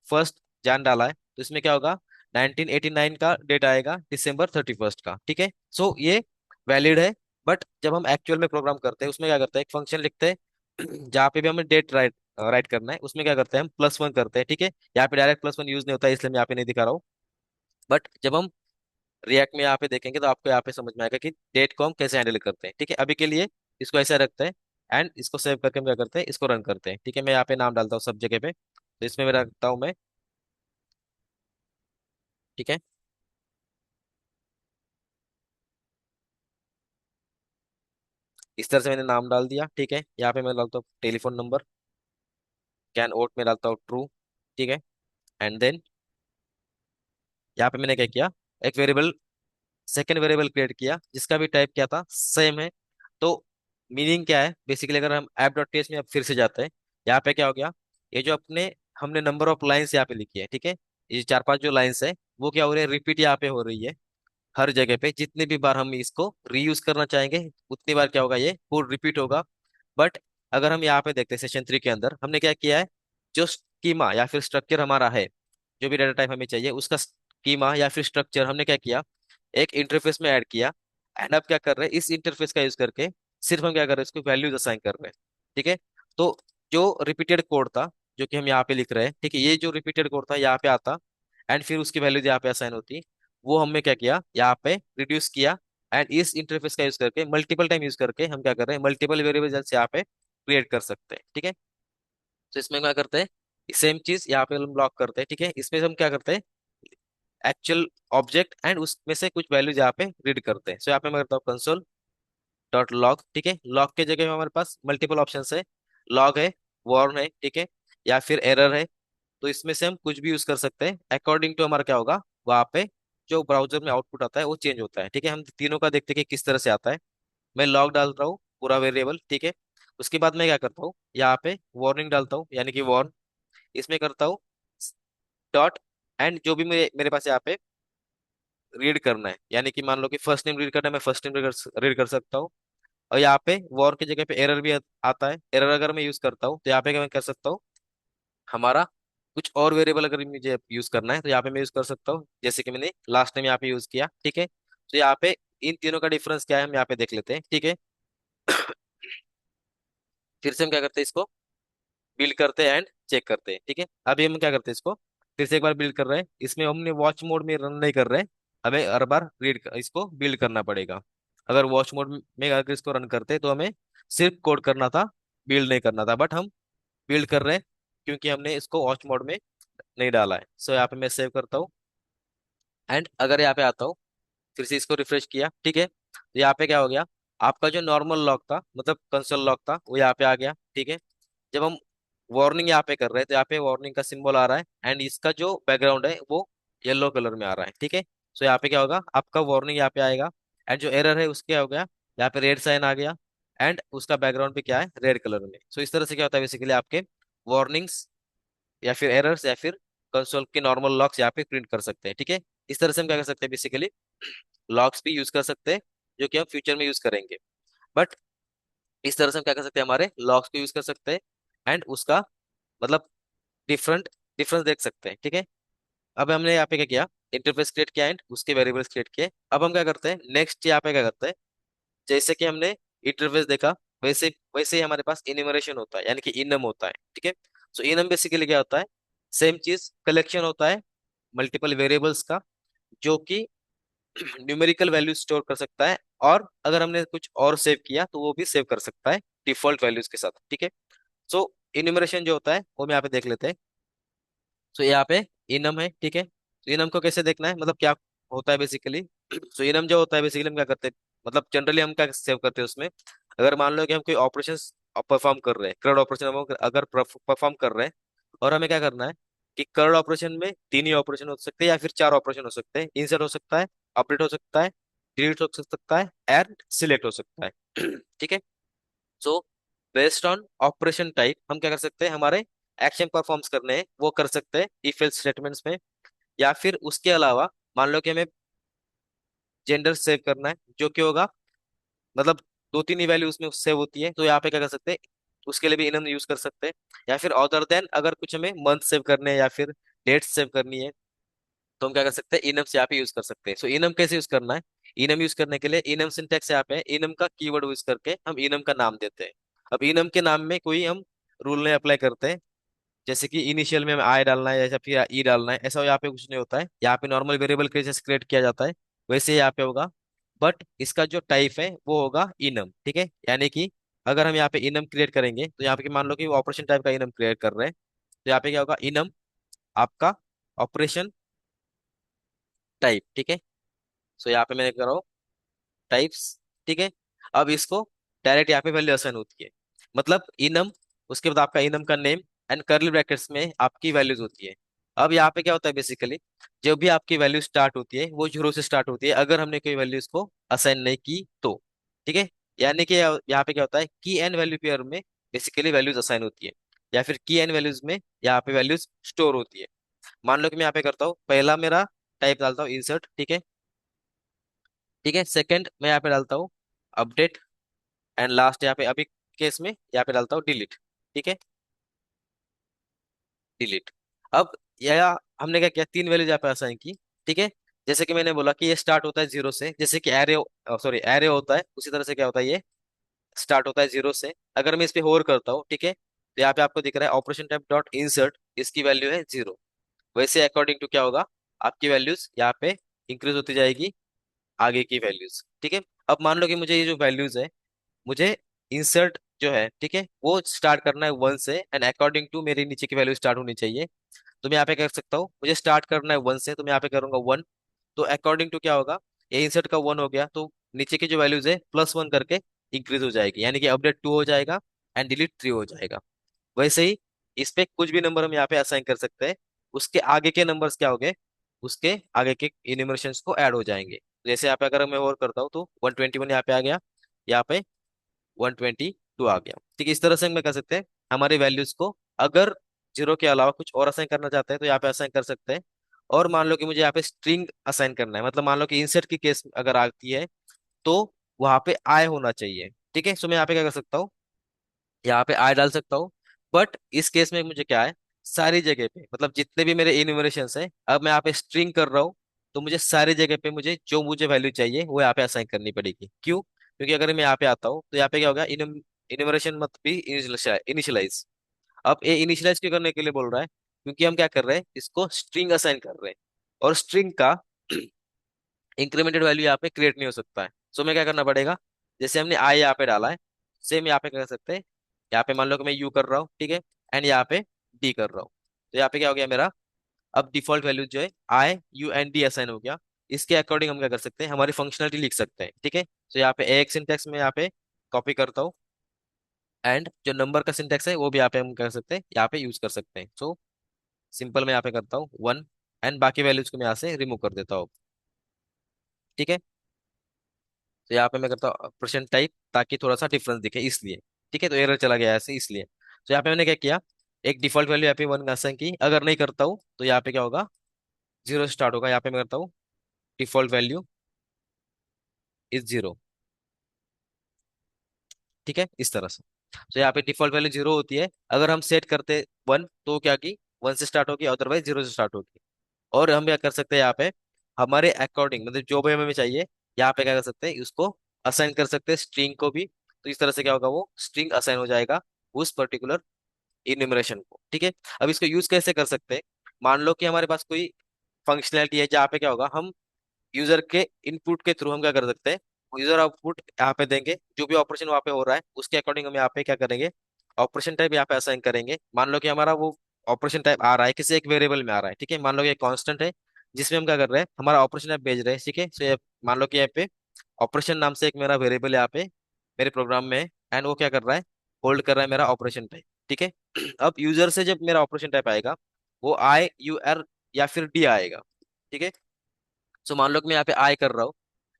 1st जान डाला है तो इसमें क्या होगा, 1989 का डेट आएगा December 31 का। ठीक है, सो ये वैलिड है। बट जब हम एक्चुअल में प्रोग्राम करते हैं उसमें क्या करते हैं, एक फंक्शन लिखते हैं जहाँ पे भी हमें डेट राइट राइट करना है, उसमें क्या करते हैं, हम +1 करते हैं। ठीक है, यहाँ पे डायरेक्ट +1 यूज नहीं होता है, इसलिए मैं यहाँ पे नहीं दिखा रहा हूँ। बट जब हम रिएक्ट में यहाँ पे देखेंगे तो आपको यहाँ पे समझ में आएगा कि डेट को हम कैसे हैंडल करते हैं। ठीक है, अभी के लिए इसको ऐसे रखते हैं एंड इसको सेव करके हम क्या करते हैं, इसको रन करते हैं। ठीक है, मैं यहाँ पे नाम डालता हूँ सब जगह पे, तो इसमें मैं रखता हूँ मैं। ठीक है, इस तरह से मैंने नाम डाल दिया। ठीक है, यहाँ पे मैं डालता हूँ टेलीफोन नंबर, कैन ओट में डालता हूँ ट्रू। ठीक है, एंड देन यहाँ पे मैंने क्या किया, एक वेरिएबल सेकेंड वेरिएबल क्रिएट किया जिसका भी टाइप क्या था, सेम है। तो मीनिंग क्या है, बेसिकली अगर हम app.ts में अब फिर से जाते हैं, यहाँ पे क्या हो गया, ये जो अपने हमने नंबर ऑफ लाइंस यहाँ पे लिखी है। ठीक है, ये 4-5 जो लाइंस है वो क्या हो रही है, रिपीट यहाँ पे हो रही है हर जगह पे। जितनी भी बार हम इसको रीयूज करना चाहेंगे उतनी बार क्या होगा, ये कोड रिपीट होगा। बट अगर हम यहाँ पे देखते हैं सेशन 3 के अंदर हमने क्या किया है, जो स्कीमा या फिर स्ट्रक्चर हमारा है, जो भी डाटा टाइप हमें चाहिए उसका स्कीमा या फिर स्ट्रक्चर हमने क्या किया, एक इंटरफेस में ऐड किया। एंड अब क्या कर रहे हैं, इस इंटरफेस का यूज करके सिर्फ हम क्या कर रहे हैं, इसको वैल्यूज असाइन कर रहे हैं। ठीक है, तो जो रिपीटेड कोड था जो कि हम यहाँ पे लिख रहे हैं, ठीक है, ये जो रिपीटेड कोड था यहाँ पे आता एंड फिर उसकी वैल्यूज यहाँ पे असाइन होती, वो हमने क्या किया, यहाँ पे रिड्यूस किया। एंड इस इंटरफेस का यूज करके मल्टीपल टाइम यूज करके हम क्या कर रहे हैं, मल्टीपल वेरिएबल्स यहाँ पे क्रिएट कर सकते हैं। ठीक है, तो इसमें क्या करते हैं, सेम चीज यहाँ पे हम लॉक करते हैं, ठीक है। इसमें से हम क्या करते हैं, एक्चुअल ऑब्जेक्ट एंड उसमें से कुछ वैल्यूज यहाँ पे रीड करते हैं। सो यहाँ पे मैं करता हूँ कंसोल डॉट लॉग, ठीक है। लॉग के जगह में हमारे पास मल्टीपल ऑप्शन है, लॉग है, वॉर्न है, ठीक है, या फिर एरर है। तो इसमें से हम कुछ भी यूज कर सकते हैं अकॉर्डिंग टू हमारा क्या होगा वहाँ पे जो ब्राउजर में आउटपुट आता है वो चेंज होता है, ठीक है। हम तीनों का देखते हैं कि किस तरह से आता है। मैं लॉग डाल रहा हूँ पूरा वेरिएबल, ठीक है। उसके बाद मैं क्या करता हूँ, यहाँ पे वार्निंग डालता हूँ, यानी कि वॉर्न। इसमें करता हूँ डॉट एंड जो भी मेरे मेरे पास यहाँ पे रीड करना है, यानी कि मान लो कि फर्स्ट नेम रीड करना है, मैं फर्स्ट नेम रीड कर सकता हूँ। और यहाँ पे वॉर की जगह पे एरर भी आता है। एरर अगर मैं यूज करता हूँ तो यहाँ पे क्या मैं कर सकता हूँ, हमारा कुछ और वेरिएबल अगर मुझे यूज करना है तो यहाँ पे मैं यूज कर सकता हूँ, जैसे कि मैंने लास्ट टाइम यहाँ पे यूज किया, ठीक है। तो यहाँ पे इन तीनों का डिफरेंस क्या है हम यहाँ पे देख लेते हैं, ठीक है। फिर से हम क्या करते हैं, इसको बिल्ड करते हैं एंड चेक करते हैं, ठीक है। अभी हम क्या करते हैं, इसको फिर से एक बार बिल्ड कर रहे हैं। इसमें हमने वॉच मोड में रन नहीं कर रहे हैं, हमें हर बार इसको बिल्ड करना पड़ेगा। अगर वॉच मोड में अगर इसको रन करते तो हमें सिर्फ कोड करना था, बिल्ड नहीं करना था। बट हम बिल्ड कर रहे हैं क्योंकि हमने इसको वॉच मोड में नहीं डाला है। सो यहाँ पे मैं सेव करता हूँ एंड अगर यहाँ पे आता हूँ, फिर से इसको रिफ्रेश किया, ठीक है। तो यहाँ पे क्या हो गया, आपका जो नॉर्मल लॉक था मतलब कंसोल लॉक था वो यहाँ पे आ गया, ठीक है। जब हम वार्निंग यहाँ पे कर रहे हैं तो यहाँ पे वार्निंग का सिंबल आ रहा है एंड इसका जो बैकग्राउंड है वो येलो कलर में आ रहा है, ठीक है। सो यहाँ पे क्या होगा, आपका वार्निंग यहाँ पे आएगा एंड जो एरर है उसके हो गया, यहाँ पे रेड साइन आ गया एंड उसका बैकग्राउंड पे क्या है, रेड कलर में। सो इस तरह से क्या होता है बेसिकली, आपके वार्निंग्स या फिर एरर्स या फिर कंसोल के नॉर्मल लॉक्स यहाँ पे प्रिंट कर सकते हैं, ठीक है। इस तरह से हम क्या कर सकते हैं बेसिकली, लॉक्स भी यूज कर सकते हैं जो कि हम फ्यूचर में यूज करेंगे। बट इस तरह से हम क्या कर सकते हैं, हमारे लॉक्स को यूज कर सकते हैं एंड उसका मतलब डिफरेंट डिफरेंस देख सकते हैं, ठीक है। अब हमने यहाँ पे क्या किया, इंटरफेस क्रिएट किया एंड उसके वेरिएबल्स क्रिएट किए। अब हम क्या करते हैं, नेक्स्ट यहाँ पे क्या करते हैं, जैसे कि हमने इंटरफेस देखा वैसे वैसे ही हमारे पास इन्यूमरेशन होता है, यानी कि इनम होता है, ठीक है। सो इनम बेसिकली क्या होता है, सेम चीज कलेक्शन होता है मल्टीपल वेरिएबल्स का, जो कि न्यूमेरिकल वैल्यू स्टोर कर सकता है। और अगर हमने कुछ और सेव किया तो वो भी सेव कर सकता है डिफॉल्ट वैल्यूज के साथ, ठीक है। सो इन्यूमरेशन जो होता है वो हम यहाँ पे देख लेते हैं। सो यहाँ पे इनम है, ठीक है। तो इनम को कैसे देखना है, मतलब क्या होता है बेसिकली। सो इनम जो होता है बेसिकली हम क्या करते हैं, मतलब जनरली हम क्या सेव करते हैं उसमें, अगर मान लो कि हम कोई ऑपरेशन परफॉर्म कर रहे हैं, करंट ऑपरेशन हम अगर परफॉर्म कर रहे हैं, और हमें क्या करना है कि करंट ऑपरेशन में तीन ही ऑपरेशन हो सकते हैं या फिर चार ऑपरेशन हो सकते हैं, इंसर्ट हो सकता है, अपडेट हो सकता है, डिलीट हो सकता है एंड सिलेक्ट हो सकता है, ठीक है। So based on operation type हम क्या कर सकते हैं, हमारे एक्शन परफॉर्म्स करने हैं वो कर सकते हैं इफ एल्स स्टेटमेंट्स में। या फिर उसके अलावा मान लो कि हमें जेंडर सेव करना है, जो कि होगा मतलब दो तीन ही वैल्यू उसमें सेव होती है, तो यहाँ पे क्या कर सकते हैं, उसके लिए भी इनम यूज कर सकते हैं। या फिर अदर देन अगर कुछ हमें मंथ सेव करने हैं या फिर डेट सेव करनी है तो हम क्या कर सकते हैं, इनम से यहाँ पे यूज कर सकते हैं। सो इनम कैसे यूज करना है, इनम यूज करने के लिए इनम सिंटैक्स यहाँ पे है, इनम का कीवर्ड यूज करके हम इनम का नाम देते हैं। अब इनम के नाम में कोई हम रूल नहीं अप्लाई करते हैं, जैसे कि इनिशियल में हमें आई डालना है या फिर ई डालना है, ऐसा यहाँ पे कुछ नहीं होता है। यहाँ पे नॉर्मल वेरिएबल के जैसे क्रिएट किया जाता है वैसे ही यहाँ पे होगा। बट इसका जो टाइप है वो होगा इनम, ठीक है। यानी कि अगर हम यहाँ पे इनम क्रिएट करेंगे तो यहाँ पे मान लो कि ऑपरेशन टाइप का इनम क्रिएट कर रहे हैं, तो यहाँ पे क्या होगा, इनम आपका ऑपरेशन टाइप, ठीक है। सो यहाँ पे मैं कर रहा हूँ टाइप्स, ठीक है। अब इसको डायरेक्ट यहाँ पे वैल्यू असाइन होती है, मतलब इनम, उसके बाद आपका इनम का नेम एंड कर्ली ब्रैकेट्स में आपकी वैल्यूज होती है। अब यहाँ पे क्या होता है बेसिकली, जब भी आपकी वैल्यू स्टार्ट होती है वो जीरो से स्टार्ट होती है अगर हमने कोई वैल्यू इसको असाइन नहीं की तो, ठीक है। यानी कि यहाँ पे क्या होता है, की एंड वैल्यू पेयर में बेसिकली वैल्यूज असाइन होती है, या फिर की एंड वैल्यूज में यहाँ पे वैल्यूज स्टोर होती है। मान लो कि मैं यहाँ पे करता हूँ, पहला मेरा टाइप डालता हूँ इंसर्ट, ठीक है, ठीक है। सेकंड मैं यहाँ पे डालता हूँ अपडेट एंड लास्ट यहाँ पे अभी केस में यहाँ पे डालता हूँ डिलीट, ठीक है, डिलीट। अब यह हमने क्या किया, तीन वैल्यूज यहाँ पे असाइन की, ठीक है। जैसे कि मैंने बोला कि ये स्टार्ट होता है जीरो से, जैसे कि एरे सॉरी एरे होता है उसी तरह से क्या होता है, ये स्टार्ट होता है जीरो से। अगर मैं इस पे होवर करता हूँ, ठीक है, तो यहाँ पे आपको दिख रहा है ऑपरेशन टाइप डॉट इंसर्ट, इसकी वैल्यू है जीरो। वैसे अकॉर्डिंग टू क्या होगा, आपकी वैल्यूज यहाँ पे इंक्रीज होती जाएगी, आगे की वैल्यूज, ठीक है। अब मान लो कि मुझे ये जो वैल्यूज है मुझे इंसर्ट जो है, ठीक है, वो स्टार्ट करना है 1 से, एंड अकॉर्डिंग टू मेरी नीचे की वैल्यू स्टार्ट होनी चाहिए। तो मैं यहाँ पे कर सकता हूँ, मुझे स्टार्ट करना है 1 से, तो मैं यहाँ पे करूंगा 1। तो अकॉर्डिंग टू क्या होगा, ये इंसर्ट का 1 हो गया, तो नीचे की जो वैल्यूज है +1 करके इंक्रीज हो जाएगी, यानी कि अपडेट 2 हो जाएगा एंड डिलीट 3 हो जाएगा। वैसे ही इस पे कुछ भी नंबर हम यहाँ पे असाइन कर सकते हैं, उसके आगे के नंबर्स क्या हो गए, उसके आगे के इन्यूमरेशंस को ऐड हो जाएंगे। जैसे यहाँ पे अगर मैं और करता हूँ तो 121 यहाँ पे आ गया, यहाँ पे 122 आ गया। ठीक है, इस तरह से हम क्या कर सकते हैं, हमारी वैल्यूज को अगर जीरो के अलावा कुछ और असाइन करना चाहते हैं तो यहाँ पे असाइन कर सकते हैं। और मान लो कि मुझे यहाँ पे स्ट्रिंग असाइन करना है, मतलब मान लो कि इंसर्ट की केस अगर आती है तो वहां पे आई होना चाहिए। ठीक है, सो मैं यहाँ पे क्या कर सकता हूँ, यहाँ पे आई डाल सकता हूँ। बट इस केस में मुझे क्या है, सारी जगह पे, मतलब जितने भी मेरे इन्यूमरेशंस है, अब मैं यहाँ पे स्ट्रिंग कर रहा हूँ, तो मुझे सारी जगह पे मुझे जो मुझे वैल्यू चाहिए वो यहाँ पे असाइन करनी पड़ेगी। क्यों? क्योंकि अगर मैं यहाँ पे आता हूँ तो यहाँ पे क्या होगा, इन्यूमरेशन मत भी इनिशियलाइज। अब ये इनिशियलाइज क्यों करने के लिए बोल रहा है, क्योंकि हम क्या कर रहे हैं, इसको स्ट्रिंग असाइन कर रहे हैं, और स्ट्रिंग का इंक्रीमेंटेड वैल्यू यहाँ पे क्रिएट नहीं हो सकता है। सो मैं क्या करना पड़ेगा, जैसे हमने आई यहाँ पे डाला है, सेम यहाँ पे कर सकते हैं। यहाँ पे मान लो कि मैं यू कर रहा हूँ, ठीक है, एंड यहाँ पे डी कर रहा हूँ, तो यहाँ पे क्या हो गया मेरा, अब डिफॉल्ट वैल्यू जो है आई यू एन डी असाइन हो गया। इसके अकॉर्डिंग हम क्या कर सकते हैं, हमारी फंक्शनलिटी लिख सकते हैं। ठीक है, तो यहाँ पे एक सिंटेक्स में यहाँ पे कॉपी करता हूँ, एंड जो नंबर का सिंटेक्स है वो भी यहाँ पे हम कर सकते हैं, यहाँ पे यूज कर सकते हैं। सो सिंपल मैं यहाँ पे करता हूँ 1, एंड बाकी वैल्यूज को मैं यहाँ से रिमूव कर देता हूँ। ठीक है, तो यहाँ पे मैं करता हूँ परसेंट टाइप, ताकि थोड़ा सा डिफरेंस दिखे इसलिए। ठीक है, तो एरर चला गया ऐसे इसलिए। तो यहाँ पे मैंने क्या किया, एक डिफॉल्ट वैल्यू यहाँ पे 1 असाइन की। अगर नहीं करता हूँ तो यहाँ पे क्या होगा, 0 स्टार्ट होगा। यहाँ पे मैं करता हूँ डिफॉल्ट वैल्यू इज 0। ठीक है, इस तरह से। तो यहाँ पे डिफॉल्ट वैल्यू 0 होती है, अगर हम सेट करते 1 तो क्या की 1 से स्टार्ट होगी, अदरवाइज 0 से स्टार्ट होगी। और हम क्या कर सकते हैं, यहाँ पे हमारे अकॉर्डिंग, मतलब जो भी हमें चाहिए, यहाँ पे क्या कर सकते हैं, उसको असाइन कर सकते हैं स्ट्रिंग को भी। तो इस तरह से क्या होगा, वो स्ट्रिंग असाइन हो जाएगा उस पर्टिकुलर इन्यूमरेशन को। ठीक है, अब इसको यूज कैसे कर सकते हैं, मान लो कि हमारे पास कोई फंक्शनैलिटी है जहाँ पे क्या होगा, हम यूजर के इनपुट के थ्रू हम क्या कर सकते हैं, यूजर आउटपुट यहाँ पे देंगे, जो भी ऑपरेशन वहाँ पे हो रहा है उसके अकॉर्डिंग हम यहाँ पे क्या करेंगे, ऑपरेशन टाइप यहाँ पे असाइन करेंगे। मान लो कि हमारा वो ऑपरेशन टाइप आ रहा है किसी एक वेरिएबल में आ रहा है, ठीक है, मान लो कि कांस्टेंट है, जिसमें हम क्या कर रहे हैं, हमारा ऑपरेशन टाइप भेज रहे हैं। ठीक है, तो ये मान लो कि यहाँ पे ऑपरेशन नाम से एक मेरा वेरिएबल यहाँ पे मेरे प्रोग्राम में है, एंड वो क्या कर रहा है, होल्ड कर रहा है मेरा ऑपरेशन टाइप। ठीक है, अब यूजर से जब मेरा ऑपरेशन टाइप आएगा, वो आई यू आर या फिर डी आएगा। ठीक है, सो मान लो कि मैं यहाँ पे आई कर रहा हूँ,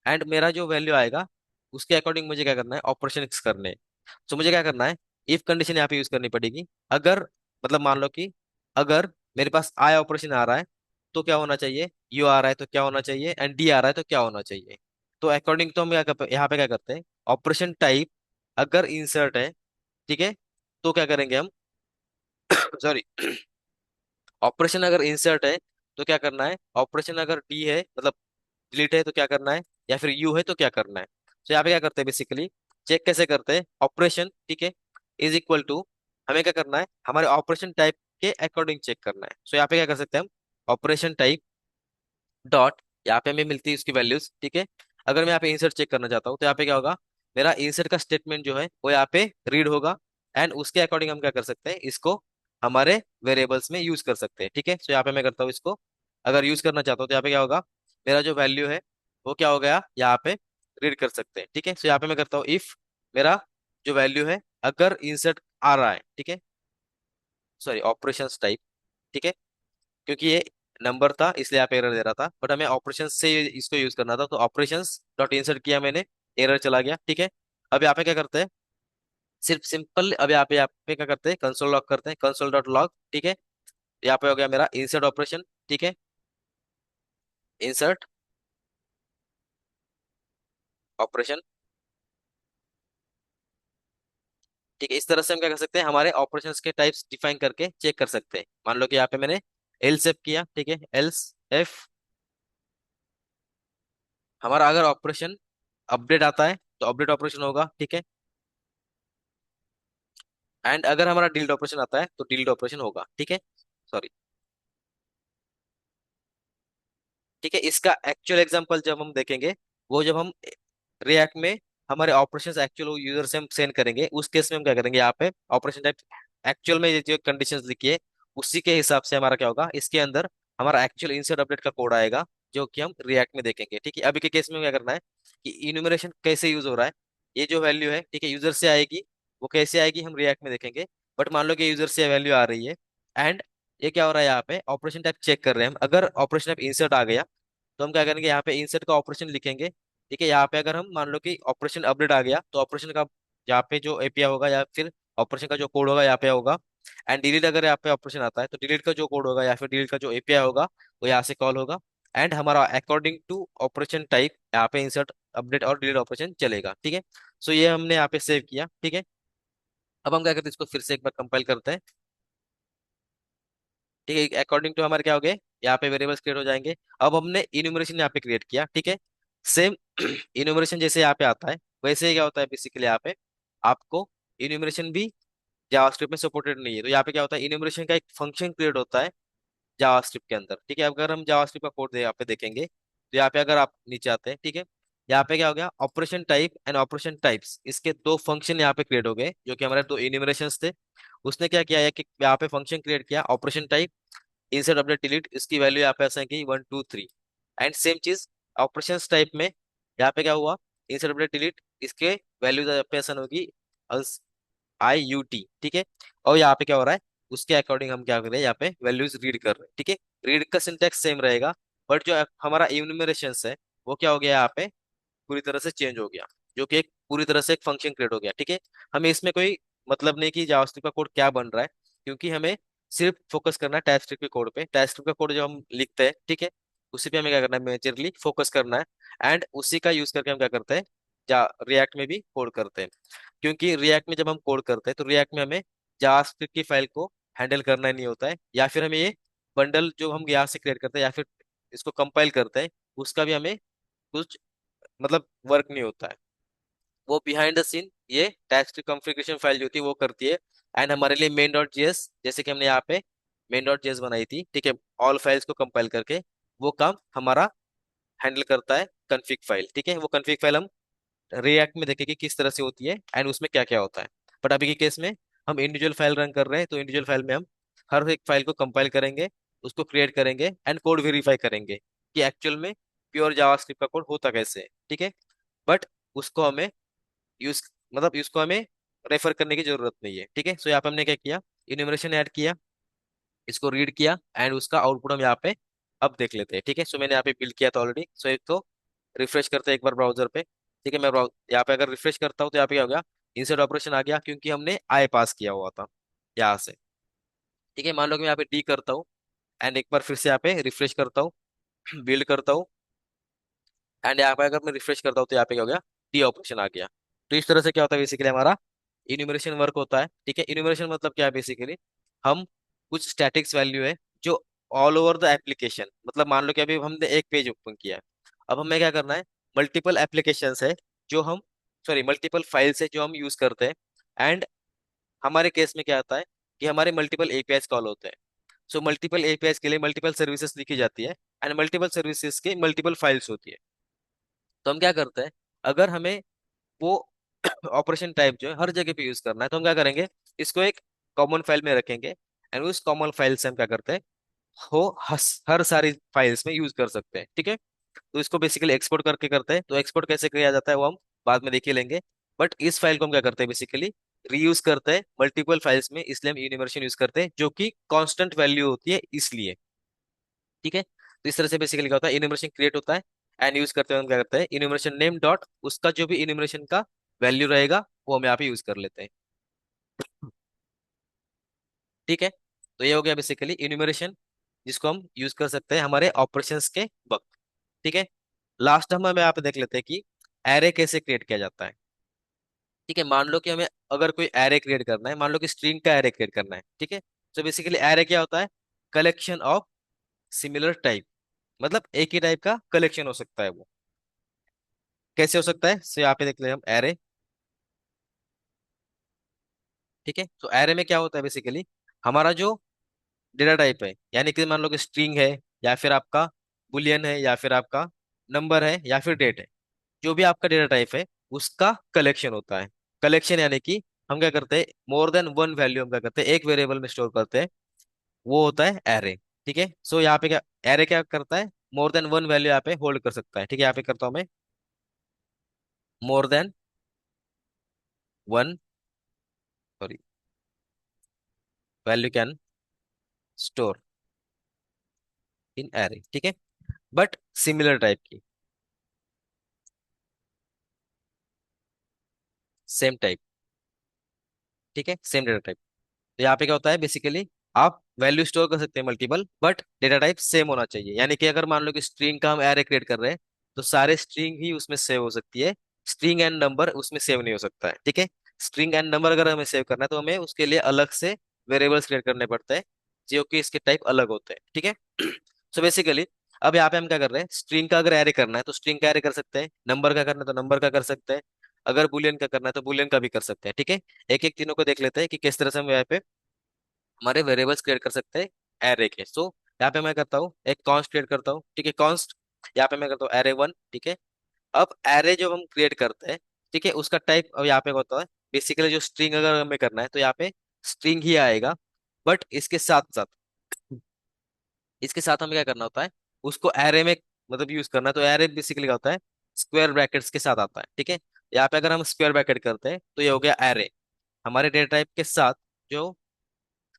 एंड मेरा जो वैल्यू आएगा उसके अकॉर्डिंग मुझे क्या करना है, ऑपरेशन करने हैं। सो मुझे क्या करना है, इफ कंडीशन यहाँ पे यूज करनी पड़ेगी। अगर, मतलब मान लो कि अगर मेरे पास आई ऑपरेशन आ रहा है तो क्या होना चाहिए, यू आ रहा है तो क्या होना चाहिए, एंड डी आ रहा है तो क्या होना चाहिए। तो अकॉर्डिंग तो हम यहाँ पे क्या करते हैं, ऑपरेशन टाइप अगर इंसर्ट है, ठीक है, तो क्या करेंगे हम, सॉरी, ऑपरेशन अगर इंसर्ट है तो क्या करना है, ऑपरेशन अगर डी है मतलब डिलीट है तो क्या करना है, या फिर यू है तो क्या करना है। तो यहाँ पे क्या करते हैं, बेसिकली चेक कैसे करते हैं, ऑपरेशन, ठीक है, इज इक्वल टू, हमें क्या करना है, हमारे ऑपरेशन टाइप के अकॉर्डिंग चेक करना है। सो यहाँ पे क्या कर सकते हैं हम, ऑपरेशन टाइप डॉट, यहाँ पे हमें मिलती है उसकी वैल्यूज। ठीक है, अगर मैं यहाँ पे इंसर्ट चेक करना चाहता हूँ तो यहाँ पे क्या होगा, मेरा इंसर्ट का स्टेटमेंट जो है वो यहाँ पे रीड होगा, एंड उसके अकॉर्डिंग हम क्या कर सकते हैं, इसको हमारे वेरिएबल्स में यूज कर सकते हैं। ठीक है, सो यहाँ पे मैं करता हूँ इसको, अगर यूज करना चाहता हूँ तो यहाँ पे क्या होगा, मेरा जो वैल्यू है वो क्या हो गया, यहाँ पे रीड कर सकते हैं। ठीक है, सो यहाँ पे मैं करता हूँ इफ मेरा जो वैल्यू है अगर इंसर्ट आ रहा है, ठीक है, सॉरी ऑपरेशंस टाइप, ठीक है, क्योंकि ये नंबर था इसलिए आप एरर दे रहा था, बट हमें ऑपरेशन से इसको यूज करना था, तो ऑपरेशंस डॉट इंसर्ट किया मैंने, एरर चला गया। ठीक है, अब यहाँ पे क्या करते हैं, सिर्फ सिंपल, अब यहाँ पे क्या करते हैं, कंसोल लॉग करते हैं, कंसोल डॉट लॉग। ठीक है, यहाँ पे हो गया मेरा इंसर्ट ऑपरेशन। ठीक है, इंसर्ट ऑपरेशन। ठीक है, इस तरह से हम क्या कर सकते हैं, हमारे ऑपरेशंस के टाइप्स डिफाइन करके चेक कर सकते हैं। मान लो कि यहाँ पे मैंने एल्स एफ किया, ठीक है, एल्स एफ, हमारा अगर ऑपरेशन अपडेट आता है तो अपडेट ऑपरेशन होगा। ठीक है, एंड अगर हमारा डिलीट ऑपरेशन आता है तो डिलीट ऑपरेशन होगा। ठीक है, सॉरी। ठीक है, इसका एक्चुअल एग्जांपल जब हम देखेंगे, वो जब हम रिएक्ट में हमारे ऑपरेशंस एक्चुअल यूजर से हम सेंड करेंगे, उस केस में हम क्या करेंगे, यहाँ पे ऑपरेशन टाइप एक्चुअल में ये जो कंडीशंस लिखी है उसी के हिसाब से हमारा क्या होगा, इसके अंदर हमारा एक्चुअल इंसर्ट अपडेट का कोड आएगा, जो कि हम रिएक्ट में देखेंगे। ठीक है, अभी के केस में क्या करना है कि इन्यूमरेशन कैसे यूज हो रहा है, ये जो वैल्यू है ठीक है यूजर से आएगी, वो कैसे आएगी हम रिएक्ट में देखेंगे। बट मान लो कि यूजर से वैल्यू आ रही है, एंड ये क्या हो रहा है, यहाँ पे ऑपरेशन टाइप चेक कर रहे हैं हम, अगर ऑपरेशन टाइप इंसर्ट आ गया तो हम क्या करेंगे, यहाँ पे इंसर्ट का ऑपरेशन लिखेंगे। ठीक है, यहाँ पे अगर हम मान लो कि ऑपरेशन अपडेट आ गया तो ऑपरेशन का यहाँ पे जो एपीआई होगा या फिर ऑपरेशन का जो कोड होगा यहाँ पे होगा। एंड डिलीट अगर यहाँ पे ऑपरेशन आता है तो डिलीट का जो कोड होगा या फिर डिलीट का जो एपीआई होगा वो यहाँ से कॉल होगा। एंड हमारा अकॉर्डिंग टू ऑपरेशन टाइप यहाँ पे इंसर्ट अपडेट और डिलीट ऑपरेशन चलेगा। ठीक है, सो ये हमने यहाँ पे सेव किया। ठीक है, अब हम क्या करते हैं, इसको फिर से एक बार कंपाइल करते हैं। ठीक है, अकॉर्डिंग टू हमारे क्या हो गए, यहाँ पे वेरिएबल्स क्रिएट हो जाएंगे। अब हमने इन्यूमरेशन यहाँ पे क्रिएट किया। ठीक है, सेम इन्यूमरेशन जैसे यहाँ पे आता है वैसे ही क्या होता है बेसिकली, यहाँ पे आपको इन्यूमरेशन भी जावास्क्रिप्ट में सपोर्टेड नहीं है, तो यहाँ पे क्या होता है, इन्यूमरेशन का एक फंक्शन क्रिएट होता है जावास्क्रिप्ट के अंदर। ठीक है, अगर हम जावास्क्रिप्ट का कोड यहाँ पे देखेंगे तो यहाँ पे अगर आप नीचे आते हैं, ठीक है, यहाँ पे क्या हो गया, operation type and operation types, इसके दो फंक्शन यहाँ पे क्रिएट हो गए जो कि हमारे दो इन्यूमरेशंस थे। उसने क्या किया है कि यहाँ पे फंक्शन क्रिएट किया operation type insert update delete, इसकी वैल्यू यहाँ पे असाइन की 1 2 3। एंड सेम चीज ऑपरेशन टाइप में यहाँ पे क्या हुआ, इंसर्ट अपडेट डिलीट, इसके वैल्यू यहाँ पे असाइन होगी IUT। ठीक है, और यहाँ पे क्या हो रहा है, उसके अकॉर्डिंग हम क्या कर रहे हैं, यहाँ पे वैल्यूज रीड कर रहे हैं। ठीक है, रीड का सिंटैक्स सेम रहेगा, बट जो हमारा इन्यूमरेशन है वो क्या हो गया, यहाँ पे पूरी तरह से चेंज हो गया, जो कि एक पूरी तरह से एक फंक्शन क्रिएट हो गया। ठीक है, हमें इसमें कोई मतलब नहीं कि जावास्क्रिप्ट का कोड क्या बन रहा है, क्योंकि हमें सिर्फ फोकस करना है टाइपस्क्रिप्ट के कोड पे। टाइपस्क्रिप्ट का कोड जो हम लिखते हैं, ठीक है, उसी पे हमें क्या करना है, मेजरली फोकस करना है। एंड उसी का यूज करके हम क्या करते हैं, जा रिएक्ट में भी कोड करते हैं। क्योंकि रिएक्ट में जब हम कोड करते हैं तो रिएक्ट में हमें जावास्क्रिप्ट की फाइल को हैंडल करना ही नहीं होता है, या फिर हमें ये बंडल जो हम यहाँ से क्रिएट करते हैं या फिर इसको कंपाइल करते हैं उसका भी हमें कुछ मतलब वर्क नहीं होता है। वो बिहाइंड द सीन ये टेक्स्ट कॉन्फ़िगरेशन फाइल जो होती है वो करती है। एंड हमारे लिए मेन डॉट जेएस, जैसे कि हमने यहाँ पे मेन डॉट जेएस बनाई थी, ठीक है, ऑल फाइल्स को कंपाइल करके, वो काम हमारा हैंडल करता है कन्फिग फाइल। ठीक है, वो कन्फिग फाइल हम रिएक्ट में देखेंगे किस तरह से होती है एंड उसमें क्या क्या होता है। बट अभी के केस में हम इंडिविजुअल फाइल रन कर रहे हैं, तो इंडिविजुअल फाइल में हम हर एक फाइल को कंपाइल करेंगे, उसको क्रिएट करेंगे एंड कोड वेरीफाई करेंगे कि एक्चुअल में प्योर जावास्क्रिप्ट का कोड होता कैसे है। ठीक है, बट उसको हमें यूज मतलब इसको हमें रेफर करने की जरूरत नहीं है। ठीक है, सो यहाँ पे हमने क्या किया, इन्यूमरेशन ऐड किया, इसको रीड किया एंड उसका आउटपुट हम यहाँ पे अब देख लेते हैं। ठीक है, सो मैंने यहाँ पे बिल्ड किया था ऑलरेडी, सो एक तो रिफ्रेश करते हैं एक बार ब्राउजर पे। ठीक है, मैं यहाँ पे अगर रिफ्रेश करता हूँ तो यहाँ पे क्या हो गया, इंसर्ट ऑपरेशन आ गया, क्योंकि हमने आई पास किया हुआ था यहाँ से। ठीक है, मान लो कि मैं यहाँ पे डी करता हूँ एंड एक बार फिर से यहाँ पे रिफ्रेश करता हूँ, बिल्ड करता हूँ, एंड यहाँ पे अगर मैं रिफ्रेश करता हूँ तो यहाँ पे क्या हो गया, डी ऑपरेशन आ गया। तो इस तरह से क्या होता है बेसिकली, हमारा इन्यूमरेशन वर्क होता है। ठीक है, इन्यूमरेशन मतलब क्या है बेसिकली, हम कुछ स्टैटिक्स वैल्यू है जो ऑल ओवर द एप्लीकेशन, मतलब मान लो कि अभी हमने एक पेज ओपन किया है, अब हमें क्या करना है, मल्टीपल एप्लीकेशंस है जो हम सॉरी मल्टीपल फाइल्स है जो हम यूज करते हैं। एंड हमारे केस में क्या आता है कि हमारे मल्टीपल एपीआईज कॉल होते हैं। सो मल्टीपल एपीआईज के लिए मल्टीपल सर्विसेज लिखी जाती है, एंड मल्टीपल सर्विसेज के मल्टीपल फाइल्स होती है। तो हम क्या करते हैं, अगर हमें वो ऑपरेशन टाइप जो है हर जगह पे यूज करना है तो हम क्या करेंगे, इसको एक कॉमन फाइल में रखेंगे, एंड उस कॉमन फाइल से हम क्या करते हैं, हो हर सारी फाइल्स में यूज कर सकते हैं। ठीक है, तो इसको बेसिकली एक्सपोर्ट करके करते हैं, तो एक्सपोर्ट कैसे किया जाता है वो हम बाद में देख ही लेंगे। बट इस फाइल को हम क्या करते हैं बेसिकली, रीयूज करते हैं मल्टीपल फाइल्स में, इसलिए हम यूनिवर्सल यूज करते हैं जो कि कांस्टेंट वैल्यू होती है इसलिए। ठीक है, तो इस तरह से बेसिकली क्या होता है, इन्यूमरेशन क्रिएट होता है एंड यूज करते हुए हम क्या करते हैं, इन्यूमरेशन नेम डॉट उसका जो भी इन्यूमरेशन का वैल्यू रहेगा वो हम यहाँ पे यूज कर लेते हैं। ठीक है, तो ये हो गया बेसिकली इन्यूमरेशन, जिसको हम यूज कर सकते हैं हमारे ऑपरेशंस के वक्त। ठीक है, लास्ट हम यहाँ पे देख लेते हैं कि एरे कैसे क्रिएट किया जाता है। ठीक है, मान लो कि हमें अगर कोई एरे क्रिएट करना है, मान लो कि स्ट्रिंग का एरे क्रिएट करना है। ठीक है, तो बेसिकली एरे क्या होता है, कलेक्शन ऑफ सिमिलर टाइप, मतलब एक ही टाइप का कलेक्शन हो सकता है वो। कैसे हो सकता है, सो यहाँ पे देख ले हम एरे। ठीक है, तो एरे में क्या होता है बेसिकली, हमारा जो डेटा टाइप है, यानी कि मान लो कि स्ट्रिंग है या फिर आपका बुलियन है या फिर आपका नंबर है या फिर डेट है, जो भी आपका डेटा टाइप है, उसका कलेक्शन होता है। कलेक्शन यानी कि हम क्या करते हैं, मोर देन वन वैल्यू हम क्या करते हैं एक वेरिएबल में स्टोर करते हैं, वो होता है एरे। ठीक है, सो यहाँ पे क्या, एरे क्या करता है, मोर देन वन वैल्यू यहाँ पे होल्ड कर सकता है। ठीक है, यहाँ पे करता हूँ मैं, more than one, sorry, value can store in array. ठीक है, बट सिमिलर टाइप की, सेम टाइप। ठीक है, सेम डेटा टाइप। तो यहाँ पे क्या होता है बेसिकली, आप वैल्यू स्टोर कर सकते हैं multiple, but data type same होना चाहिए। यानी कि अगर मान लो कि स्ट्रिंग का हम एरे क्रिएट कर रहे हैं, तो सारे स्ट्रिंग ही उसमें सेव हो सकती है, स्ट्रिंग एंड नंबर उसमें सेव नहीं हो सकता है। ठीक है, स्ट्रिंग एंड नंबर अगर हमें सेव करना है तो हमें उसके लिए अलग से वेरिएबल्स क्रिएट करने पड़ते हैं, जो कि इसके टाइप अलग होते हैं। ठीक है, सो बेसिकली अब यहाँ पे हम क्या कर रहे हैं, स्ट्रिंग का अगर एरे करना है तो स्ट्रिंग का एरे कर सकते हैं, नंबर का करना है तो नंबर का कर सकते हैं, अगर बुलियन का करना है तो बुलियन का भी कर सकते हैं। ठीक है, एक एक तीनों को देख लेते हैं कि किस तरह से हम यहाँ पे हमारे वेरिएबल्स क्रिएट कर सकते हैं एरे के। सो यहाँ पे मैं करता हूँ एक कॉन्स्ट क्रिएट करता हूँ। ठीक है, कॉन्स्ट यहाँ पे मैं करता हूँ एरे वन। ठीक है, अब एरे जो हम क्रिएट करते हैं, ठीक है, उसका टाइप अब यहाँ पे होता है बेसिकली, जो स्ट्रिंग अगर हमें करना है तो यहाँ पे स्ट्रिंग ही आएगा, बट इसके साथ साथ, इसके साथ हमें क्या करना होता है, उसको एरे में मतलब यूज करना है। तो एरे बेसिकली क्या होता है, स्क्वायर ब्रैकेट्स के साथ आता है। ठीक है, यहाँ पे अगर हम स्क्वायर ब्रैकेट करते हैं तो ये हो गया एरे, हमारे डेटा टाइप के साथ जो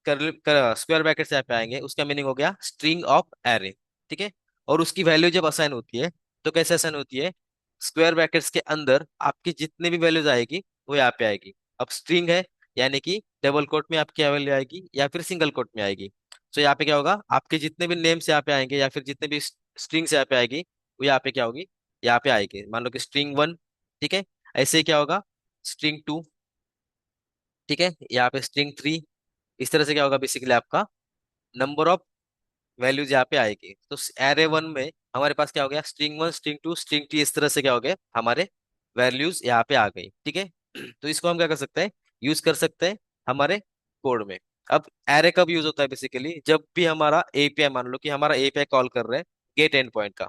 स्क्वायर ब्रैकेट से यहाँ पे आएंगे, उसका मीनिंग हो गया स्ट्रिंग ऑफ एरे। ठीक है, और उसकी वैल्यू जब असाइन होती है तो कैसे असाइन होती है, स्क्वायर ब्रैकेट्स के अंदर आपकी जितनी भी वैल्यूज आएगी वो यहाँ पे आएगी। अब स्ट्रिंग है, यानी कि डबल कोट में आपकी क्या वैल्यू आएगी या फिर सिंगल कोट में आएगी। तो यहाँ पे क्या होगा, आपके जितने भी नेम्स यहाँ पे आएंगे या फिर जितने भी स्ट्रिंग्स यहाँ पे आएगी, वो यहाँ पे क्या होगी, यहाँ पे आएगी। मान लो कि स्ट्रिंग वन, ठीक है, ऐसे ही क्या होगा, स्ट्रिंग टू, ठीक है, यहाँ पे स्ट्रिंग थ्री। इस तरह से क्या होगा बेसिकली, आपका नंबर ऑफ वैल्यूज यहाँ पे आएगी। तो एरे वन में हमारे पास क्या हो गया, string one, string two, string three, इस तरह से क्या हो गया, हमारे वैल्यूज यहाँ पे आ गई। ठीक है, तो इसको हम क्या कर सकते हैं, यूज कर सकते हैं हमारे कोड में। अब एरे कब यूज होता है बेसिकली, जब भी हमारा एपीआई, मान लो कि हमारा एपीआई कॉल कर रहे हैं गेट एंड पॉइंट का,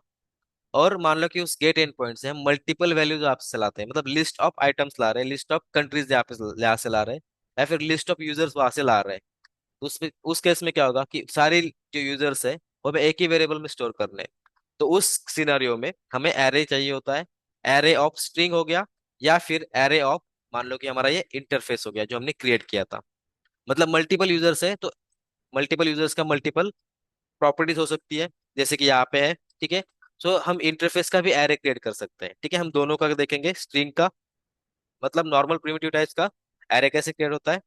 और मान लो कि उस गेट एंड पॉइंट से हम मल्टीपल वैल्यूज आपसे लाते हैं, मतलब लिस्ट ऑफ आइटम्स ला रहे हैं, लिस्ट ऑफ कंट्रीज यहाँ से ला रहे हैं, या फिर लिस्ट ऑफ यूजर्स वहां से ला रहे हैं। तो उस केस में क्या होगा कि सारी जो यूजर्स है वो हमें एक ही वेरिएबल में स्टोर करने हैं। तो उस सिनेरियो में हमें एरे चाहिए होता है, एरे ऑफ स्ट्रिंग हो गया, या फिर एरे ऑफ, मान लो कि हमारा ये इंटरफेस हो गया जो हमने क्रिएट किया था। मतलब मल्टीपल यूजर्स है तो मल्टीपल यूजर्स का मल्टीपल प्रॉपर्टीज हो सकती है, जैसे कि यहाँ पे है। ठीक है, सो हम इंटरफेस का भी एरे क्रिएट कर सकते हैं। ठीक है, हम दोनों का देखेंगे, स्ट्रिंग का मतलब नॉर्मल प्रिमिटिव टाइप्स का एरे कैसे क्रिएट होता है,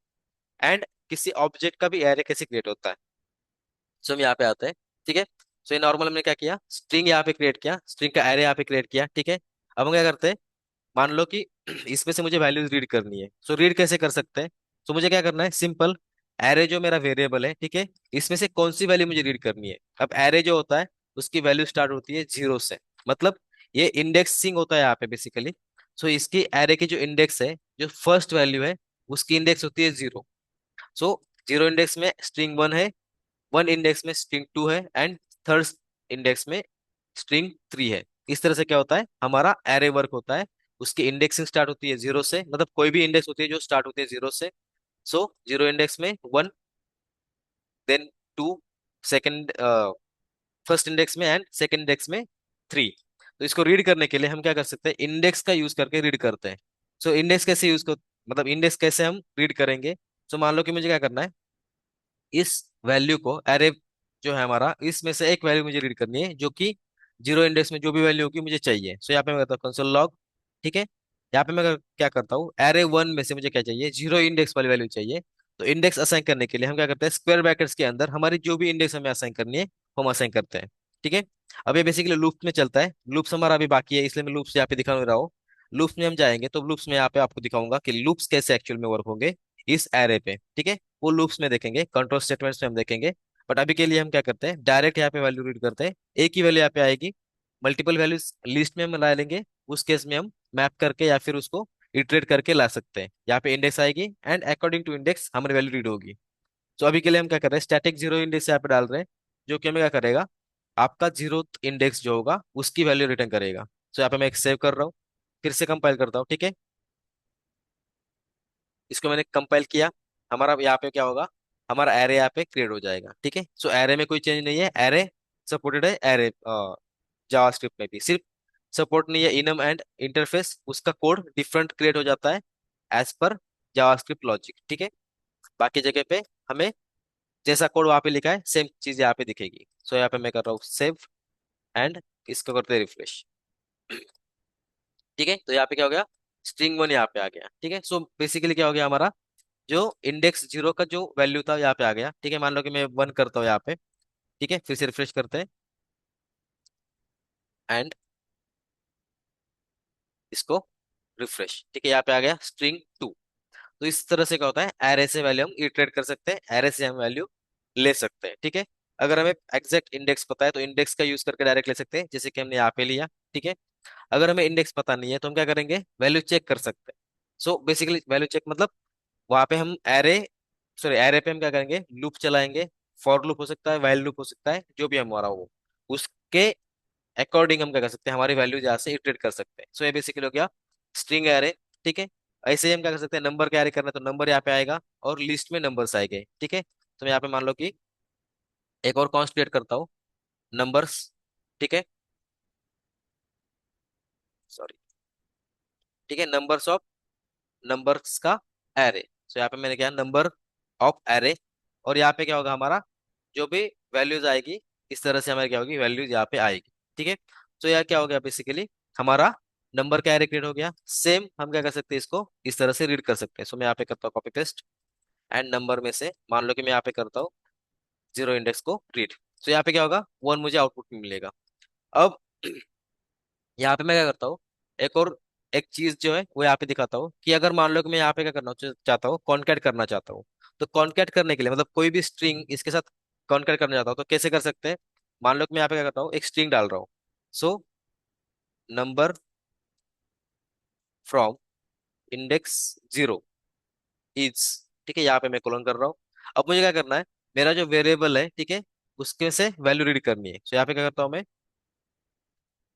एंड किसी ऑब्जेक्ट का भी एरे कैसे क्रिएट होता है। सो हम यहाँ पे आते हैं। ठीक है, सो ये नॉर्मल हमने क्या किया, स्ट्रिंग यहाँ पे क्रिएट किया, स्ट्रिंग का एरे यहाँ पे क्रिएट किया। ठीक है, अब हम क्या करते हैं, मान लो कि इसमें से मुझे वैल्यूज रीड करनी है। सो रीड कैसे कर सकते हैं, तो मुझे क्या करना है, सिंपल, एरे जो मेरा वेरिएबल है, ठीक है, इसमें से कौन सी वैल्यू मुझे रीड करनी है। अब एरे जो होता है उसकी वैल्यू स्टार्ट होती है जीरो से, मतलब ये इंडेक्सिंग होता है यहाँ पे बेसिकली। सो इसकी एरे की जो इंडेक्स है, जो फर्स्ट वैल्यू है, उसकी इंडेक्स होती है जीरो। सो जीरो इंडेक्स में स्ट्रिंग वन है, वन इंडेक्स में स्ट्रिंग टू है, एंड थर्ड इंडेक्स में स्ट्रिंग थ्री है। इस तरह से क्या होता है, हमारा एरे वर्क होता है। उसकी इंडेक्सिंग स्टार्ट होती है जीरो से, मतलब कोई भी इंडेक्स होती है जो स्टार्ट होती है जीरो से। सो जीरो इंडेक्स में one, then two, second, first index में, एंड सेकंड इंडेक्स में थ्री। तो इसको रीड करने के लिए हम क्या कर सकते हैं, इंडेक्स का यूज करके रीड करते हैं। सो इंडेक्स कैसे यूज कर, मतलब इंडेक्स कैसे हम रीड करेंगे। सो मान लो कि मुझे क्या करना है, इस वैल्यू को, एरे जो है हमारा, इसमें से एक वैल्यू मुझे रीड करनी है जो कि जीरो इंडेक्स में जो भी वैल्यू होगी मुझे चाहिए। सो यहाँ पे मैं करता हूँ कंसोल लॉग। ठीक है, यहाँ पे मैं क्या करता हूँ, एरे वन में से मुझे क्या चाहिए, जीरो इंडेक्स वाली वैल्यू चाहिए। तो इंडेक्स असाइन करने के लिए हम क्या करते हैं, स्क्वायर ब्रैकेट्स के अंदर हमारी जो भी इंडेक्स हमें असाइन करनी है वो हम असाइन करते हैं। ठीक है, अब ये बेसिकली लूप में चलता है, लूप्स हमारा अभी बाकी है, इसलिए मैं लूप्स यहाँ पे दिखा नहीं रहा हूँ। लूप्स में हम जाएंगे तो लूप्स में यहाँ पे आपको दिखाऊंगा कि लूप्स कैसे एक्चुअल में वर्क होंगे इस एरे पे। ठीक है, वो लूप्स में देखेंगे, कंट्रोल स्टेटमेंट्स में हम देखेंगे। बट अभी के लिए हम क्या करते हैं, डायरेक्ट यहाँ पे वैल्यू रीड करते हैं, एक ही वैल्यू यहाँ पे आएगी, मल्टीपल वैल्यूज लिस्ट में हम ला लेंगे, उस केस में हम मैप करके या फिर उसको इटरेट करके ला सकते हैं। यहाँ पे इंडेक्स आएगी, एंड अकॉर्डिंग टू इंडेक्स हमारी वैल्यू रीड होगी। तो अभी के लिए हम क्या कर रहे हैं, स्टैटिक जीरो इंडेक्स यहाँ पे डाल रहे हैं, जो कि हमें क्या करेगा, आपका जीरो इंडेक्स जो होगा उसकी वैल्यू रिटर्न करेगा। तो यहाँ पे मैं एक सेव कर रहा हूँ। फिर से कंपाइल करता हूँ, ठीक है। इसको मैंने कंपाइल किया, हमारा यहाँ पे क्या होगा, हमारा एरे यहाँ पे क्रिएट हो जाएगा, ठीक है। सो एरे में कोई चेंज नहीं है, एरे सपोर्टेड है, एरे जावास्क्रिप्ट में भी सिर्फ सपोर्ट नहीं है इनम एंड इंटरफेस, उसका कोड डिफरेंट क्रिएट हो जाता है एज पर जावास्क्रिप्ट लॉजिक, ठीक है। बाकी जगह पे हमें जैसा कोड वहां पे लिखा है सेम चीज यहाँ पे दिखेगी। सो यहाँ पे मैं कर रहा हूँ सेव एंड इसको करते हैं रिफ्रेश, ठीक है। तो यहाँ पे क्या हो गया, स्ट्रिंग वन यहाँ पे आ गया, ठीक है। सो बेसिकली क्या हो गया, हमारा जो इंडेक्स जीरो का जो वैल्यू था यहाँ पे आ गया, ठीक है। मान लो कि मैं वन करता हूँ यहाँ पे, ठीक है, फिर से रिफ्रेश करते हैं एंड इसको रिफ्रेश, ठीक है। यहाँ पे आ गया स्ट्रिंग टू। तो इस तरह से क्या होता है, एरे से वैल्यू हम इटरेट कर सकते हैं, एरे से हम वैल्यू ले सकते हैं, ठीक है। अगर हमें एग्जैक्ट इंडेक्स पता है तो इंडेक्स का यूज करके डायरेक्ट ले सकते हैं, जैसे कि हमने यहाँ पे लिया, ठीक है। अगर हमें इंडेक्स पता नहीं है तो हम क्या करेंगे, वैल्यू चेक कर सकते हैं। सो बेसिकली वैल्यू चेक मतलब वहां पे हम एरे पे हम क्या करेंगे, लूप चलाएंगे। फॉर लूप हो सकता है, वाइल लूप हो सकता है, जो भी हमारा हो उसके अकॉर्डिंग हम क्या कर सकते हैं, हमारी वैल्यू जहाँ से इटरेट कर सकते हैं। सो ये बेसिकली हो गया स्ट्रिंग एरे, ठीक है। ऐसे ही हम क्या कर सकते हैं, नंबर का एरे करना है तो नंबर यहाँ पे आएगा और लिस्ट में नंबर्स आएंगे, ठीक है। तो मैं यहाँ पे मान लो कि एक और कॉन्स्ट क्रिएट करता हूँ, नंबर्स, ठीक है, सॉरी, ठीक है, नंबर्स का एरे। सो यहाँ पे मैंने क्या, नंबर ऑफ एरे, और यहाँ पे क्या होगा, हमारा जो भी वैल्यूज आएगी इस तरह से हमारी क्या होगी, वैल्यूज यहाँ पे आएगी, ठीक है। तो यह क्या हो गया, बेसिकली हमारा नंबर का एरे क्रिएट हो गया। सेम हम क्या कर सकते हैं, इसको इस तरह से रीड कर सकते हैं। सो मैं यहाँ पे करता हूँ कॉपी पेस्ट एंड नंबर में से मान लो कि मैं यहाँ पे करता हूँ जीरो इंडेक्स को रीड। सो यहाँ पे क्या होगा, वन मुझे आउटपुट में मिलेगा। अब यहाँ पे मैं क्या करता हूँ, एक चीज जो है वो यहाँ पे दिखाता हूँ कि अगर मान लो कि मैं यहाँ पे क्या करना चाहता हूँ, कॉन्कैट करना चाहता हूँ। तो कॉन्कैट करने के लिए मतलब कोई भी स्ट्रिंग इसके साथ कॉन्कैट करना चाहता हूँ तो कैसे कर सकते हैं। मान लो कि मैं यहाँ पे क्या करता हूँ, एक स्ट्रिंग डाल रहा हूँ। So number from index zero is, ठीक है, यहाँ पे मैं कोलन कर रहा हूँ। अब मुझे क्या करना है, मेरा जो वेरिएबल है, ठीक है, उसके से वैल्यू रीड करनी है। सो यहाँ पे क्या करता हूँ मैं,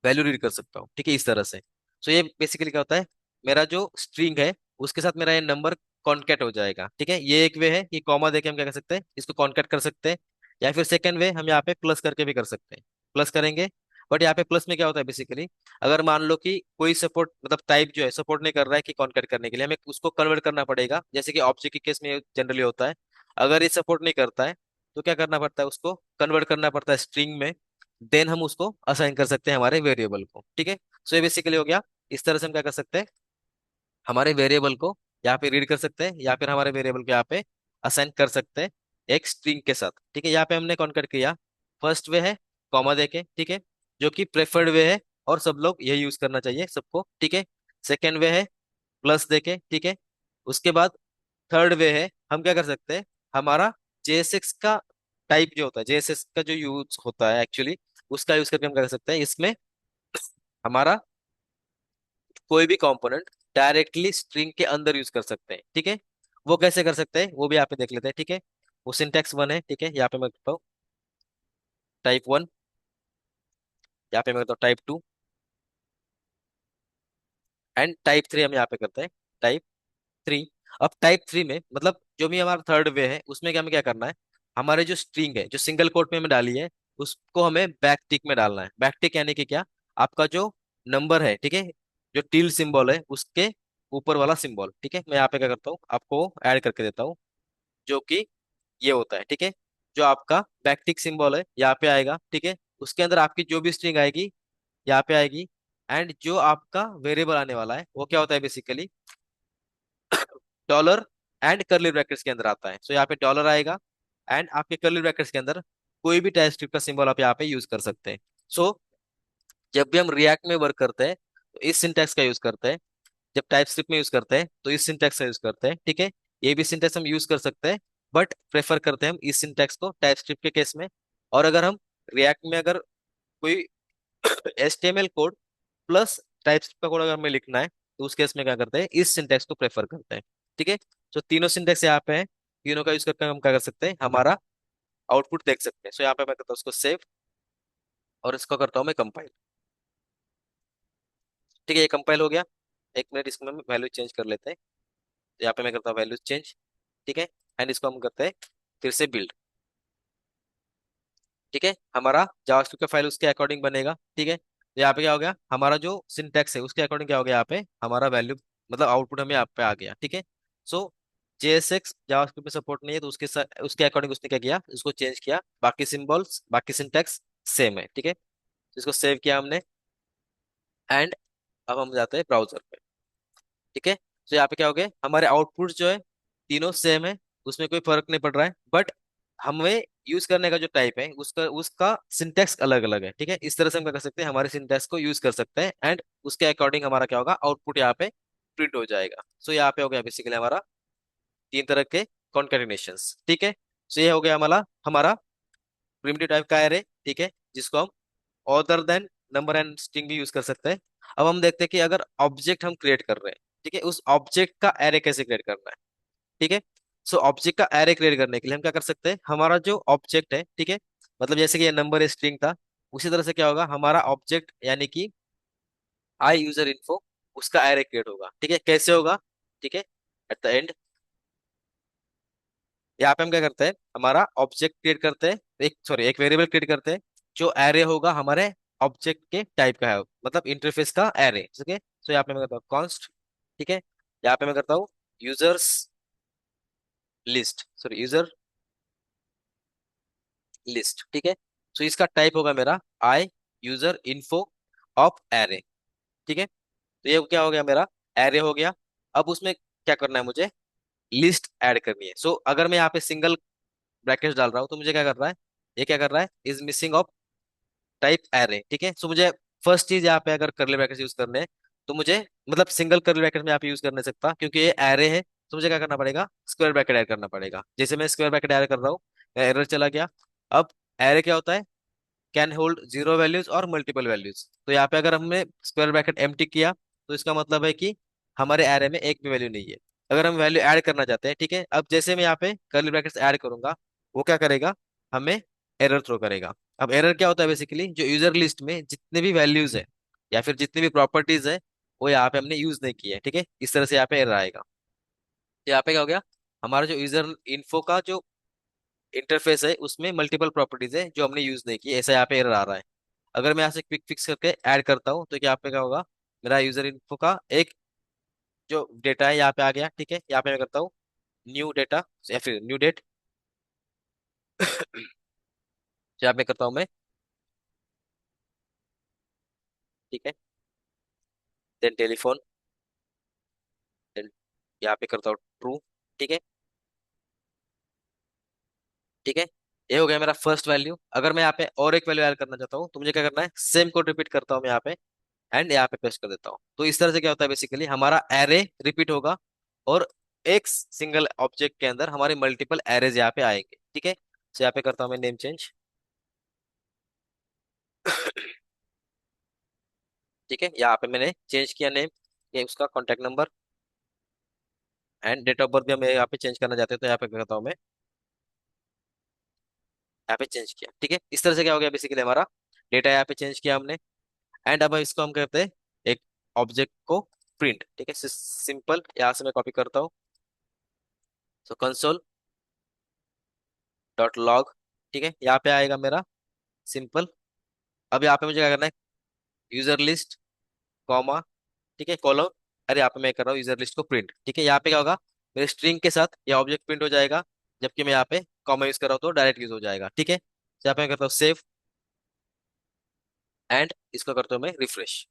वैल्यू रीड कर सकता हूँ, ठीक है, इस तरह से। सो ये बेसिकली क्या होता है, मेरा जो स्ट्रिंग है उसके साथ मेरा ये नंबर कॉन्केट हो जाएगा, ठीक है। ये एक वे है कि कॉमा देके हम क्या कर सकते हैं, इसको कॉन्केट कर सकते हैं। या फिर सेकंड वे हम यहाँ पे प्लस करके भी कर सकते हैं, प्लस करेंगे। बट यहाँ पे प्लस में क्या होता है, बेसिकली अगर मान लो कि कोई सपोर्ट मतलब टाइप जो है सपोर्ट नहीं कर रहा है कि कॉन्केट करने के लिए, हमें उसको कन्वर्ट करना पड़ेगा, जैसे कि ऑब्जेक्ट के केस में जनरली होता है। अगर ये सपोर्ट नहीं करता है तो क्या करना पड़ता है, उसको कन्वर्ट करना पड़ता है स्ट्रिंग में, देन हम उसको असाइन कर सकते हैं हमारे वेरिएबल को, ठीक है। सो ये बेसिकली हो गया, इस तरह से हम क्या कर सकते हैं, हमारे वेरिएबल को यहाँ पे रीड कर सकते हैं या फिर हमारे वेरिएबल को यहाँ पे असाइन कर सकते हैं एक स्ट्रिंग के साथ, ठीक है। यहाँ पे हमने कॉन्केट किया। फर्स्ट वे है कॉमा देके, ठीक है, जो कि प्रेफर्ड वे है और सब लोग यही यूज करना चाहिए सबको, ठीक है। सेकेंड वे है प्लस देके, ठीक है। उसके बाद थर्ड वे है हम क्या कर सकते हैं, हमारा जेएसएक्स का टाइप जो होता है, जेएसएक्स का जो यूज होता है एक्चुअली, उसका यूज करके हम क्या कर सकते हैं, इसमें हमारा कोई भी कंपोनेंट डायरेक्टली स्ट्रिंग के अंदर यूज कर सकते हैं, ठीक है। वो कैसे कर सकते हैं वो भी यहाँ पे देख लेते हैं, ठीक है। वो सिंटेक्स वन है, ठीक है, यहाँ पे मैं करता हूँ टाइप वन, यहाँ पे मैं करता हूँ type two and type three, हम यहाँ पे करते हैं टाइप थ्री। अब टाइप थ्री में मतलब जो भी हमारा थर्ड वे है उसमें क्या हमें क्या करना है, हमारे जो स्ट्रिंग है जो सिंगल कोट में हमें डाली है उसको हमें बैक टिक में डालना है। बैक टिक यानी कि क्या, आपका जो नंबर है, ठीक है, जो टिल सिंबल है उसके ऊपर वाला सिंबल, ठीक है। मैं यहाँ पे क्या करता हूँ, आपको ऐड करके देता हूँ, जो कि ये होता है, ठीक है। जो आपका बैक टिक सिंबल है यहाँ पे आएगा, ठीक है। उसके अंदर आपकी जो भी स्ट्रिंग आएगी यहाँ पे आएगी। एंड जो आपका वेरिएबल आने वाला है वो क्या होता है, basically dollar and curly brackets के अंदर आता है। सो यहाँ पे डॉलर आएगा एंड आपके कर्ली ब्रैकेट्स के अंदर कोई भी टाइप स्क्रिप्ट का सिंबल आप यहाँ पे यूज कर सकते हैं। सो जब भी हम रिएक्ट में वर्क करते हैं तो इस सिंटैक्स का यूज करते हैं, जब टाइप स्क्रिप्ट में यूज करते हैं तो इस सिंटैक्स का यूज करते हैं, ठीक है। ये भी सिंटैक्स हम यूज कर सकते हैं बट प्रेफर करते हैं हम इस सिंटैक्स को टाइप स्क्रिप्ट के केस में। और अगर हम रिएक्ट में अगर कोई HTML कोड प्लस टाइपस्क्रिप्ट का कोड अगर हमें लिखना है तो उस केस में क्या करते हैं, इस सिंटैक्स को प्रेफर करते हैं, ठीक है। तो तीनों सिंटैक्स यहाँ पे हैं, तीनों का यूज करके हम क्या कर सकते हैं, हमारा आउटपुट देख सकते हैं। सो यहाँ पे मैं करता हूँ उसको सेव और इसको करता हूँ मैं कंपाइल, ठीक है, ये कंपाइल हो गया। एक मिनट, इसको हम वैल्यू चेंज कर लेते हैं। यहाँ पे मैं करता हूँ वैल्यू चेंज, ठीक है। एंड इसको हम करते हैं फिर से बिल्ड, ठीक है। हमारा जावास्क्रिप्ट का फाइल उसके अकॉर्डिंग बनेगा, ठीक है। तो यहाँ पे क्या हो गया, हमारा जो सिंटैक्स है उसके अकॉर्डिंग क्या हो गया, यहाँ पे हमारा वैल्यू मतलब आउटपुट हमें यहाँ पे आ गया, ठीक है। सो JSX जावास्क्रिप्ट में सपोर्ट नहीं है, तो उसके अकॉर्डिंग उसने क्या किया, उसको चेंज किया। बाकी सिंबल्स बाकी सिंटैक्स सेम है, ठीक है। तो इसको सेव किया हमने, एंड अब हम जाते हैं ब्राउजर पे, ठीक है। तो यहाँ पे क्या हो गया, हमारे आउटपुट जो है तीनों सेम है, उसमें कोई फर्क नहीं पड़ रहा है। बट हमें यूज करने का जो टाइप है उसका उसका सिंटेक्स अलग अलग है, ठीक है। इस तरह से हम क्या कर सकते हैं, हमारे सिंटेक्स को यूज कर सकते हैं, एंड उसके अकॉर्डिंग हमारा क्या होगा, आउटपुट यहाँ पे प्रिंट हो जाएगा। सो यहाँ पे हो गया बेसिकली हमारा तीन तरह के कॉन्केटिनेशंस, ठीक है। सो ये हो गया हमारा हमारा प्रिमिटिव टाइप का एरे, ठीक है, जिसको हम other than number and string भी यूज कर सकते हैं। अब हम देखते हैं कि अगर ऑब्जेक्ट हम क्रिएट कर रहे हैं, ठीक है, उस ऑब्जेक्ट का एरे कैसे क्रिएट करना है, ठीक है। सो ऑब्जेक्ट का एरे क्रिएट करने के लिए हम क्या कर सकते हैं, हमारा जो ऑब्जेक्ट है, ठीक है, मतलब जैसे कि ये नंबर स्ट्रिंग था, उसी तरह से क्या होगा, हमारा ऑब्जेक्ट यानी कि आई यूजर इन्फो, उसका एरे क्रिएट होगा, ठीक है। कैसे होगा, ठीक है, एट द एंड यहाँ पे हम क्या करते हैं, हमारा ऑब्जेक्ट क्रिएट करते हैं, एक वेरिएबल क्रिएट करते हैं जो एरे होगा हमारे ऑब्जेक्ट के टाइप का है, मतलब इंटरफेस का एरे, ठीक है। तो यहाँ पे मैं करता हूँ कॉन्स्ट, ठीक है। यहाँ पे मैं करता हूँ users list, sorry user list, ठीक है। तो इसका टाइप होगा मेरा आई यूजर इन्फो ऑफ एरे, ठीक है। तो ये क्या हो गया, मेरा एरे हो गया। अब उसमें क्या करना है, मुझे लिस्ट ऐड करनी है। सो अगर मैं यहाँ पे सिंगल ब्रैकेट डाल रहा हूँ तो मुझे क्या कर रहा है, ये क्या कर रहा है, is missing of type array, ठीक है। सो मुझे फर्स्ट चीज यहाँ पे अगर करली ब्रैकेट यूज करने हैं, तो मुझे मतलब सिंगल करली ब्रैकेट में यहाँ पे यूज कर नहीं सकता क्योंकि ये एरे है। तो मुझे क्या करना पड़ेगा, स्क्वायर ब्रैकेट ऐड करना पड़ेगा। जैसे मैं स्क्वायर ब्रैकेट ऐड कर रहा हूँ, एरर चला गया। अब एरे क्या होता है, कैन होल्ड जीरो वैल्यूज और मल्टीपल वैल्यूज। तो यहाँ पे अगर हमने स्क्वायर ब्रैकेट एम्प्टी किया तो इसका मतलब है कि हमारे एरे में एक भी वैल्यू नहीं है। अगर हम वैल्यू ऐड करना चाहते हैं, ठीक है, अब जैसे मैं यहाँ पे कर्ली ब्रैकेट्स ऐड करूंगा, वो क्या करेगा, हमें एरर थ्रो करेगा। अब एरर क्या होता है, बेसिकली जो यूजर लिस्ट में जितने भी वैल्यूज है या फिर जितनी भी प्रॉपर्टीज है वो यहाँ पे हमने यूज नहीं की है, ठीक है। इस तरह से यहाँ पे एरर आएगा। तो यहाँ पे क्या हो गया, हमारा जो यूजर इन्फो का जो इंटरफेस है उसमें मल्टीपल प्रॉपर्टीज है जो हमने यूज नहीं की, ऐसा यहाँ पे एरर आ रहा है। अगर मैं यहाँ से क्विक फिक्स करके ऐड करता हूँ तो क्या यहाँ पे क्या होगा, मेरा यूजर इन्फो का एक जो डेटा है यहाँ पे आ गया, ठीक है। यहाँ पे मैं करता हूँ न्यू डेटा या फिर न्यू डेट, यहाँ पे करता हूँ मैं, ठीक है। देन टेलीफोन, देन यहाँ पे करता हूँ ट्रू, ठीक है, ठीक है। ये हो गया मेरा फर्स्ट वैल्यू। अगर मैं यहाँ पे और एक वैल्यू ऐड करना चाहता हूँ तो मुझे क्या करना है, सेम कोड रिपीट करता हूँ मैं यहाँ पे, एंड यहाँ पे पेस्ट कर देता हूँ। तो इस तरह से क्या होता है, बेसिकली हमारा एरे रिपीट होगा और एक सिंगल ऑब्जेक्ट के अंदर हमारे मल्टीपल एरेज यहाँ पे आएंगे, ठीक है। तो यहाँ पे करता हूँ मैं नेम चेंज, ठीक है। यहाँ पे मैंने चेंज किया नेम, ये उसका contact number and date of birth भी हम यहाँ पे चेंज करना चाहते हैं, तो यहाँ पे करता हूँ मैं, यहाँ पे चेंज किया, ठीक है। इस तरह से क्या हो गया, बेसिकली हमारा डेटा यहाँ पे चेंज किया हमने, एंड अब इसको हम करते हैं एक ऑब्जेक्ट को प्रिंट, ठीक है। सिंपल, यहाँ से मैं कॉपी करता हूँ, सो कंसोल डॉट लॉग, ठीक है, यहाँ पे आएगा मेरा सिंपल। अब यहाँ पे मुझे क्या करना है, यूजर लिस्ट कॉमा, ठीक है, कॉलम, अरे यहाँ पे मैं कर रहा हूँ यूजर लिस्ट को प्रिंट, ठीक है। यहाँ पे क्या होगा, मेरे स्ट्रिंग के साथ ये ऑब्जेक्ट प्रिंट हो जाएगा, जबकि मैं यहाँ पे कॉमा यूज कर रहा हूँ तो डायरेक्ट यूज हो जाएगा, ठीक है। तो यहाँ पे मैं करता हूँ सेव, एंड इसको करता हूँ मैं रिफ्रेश,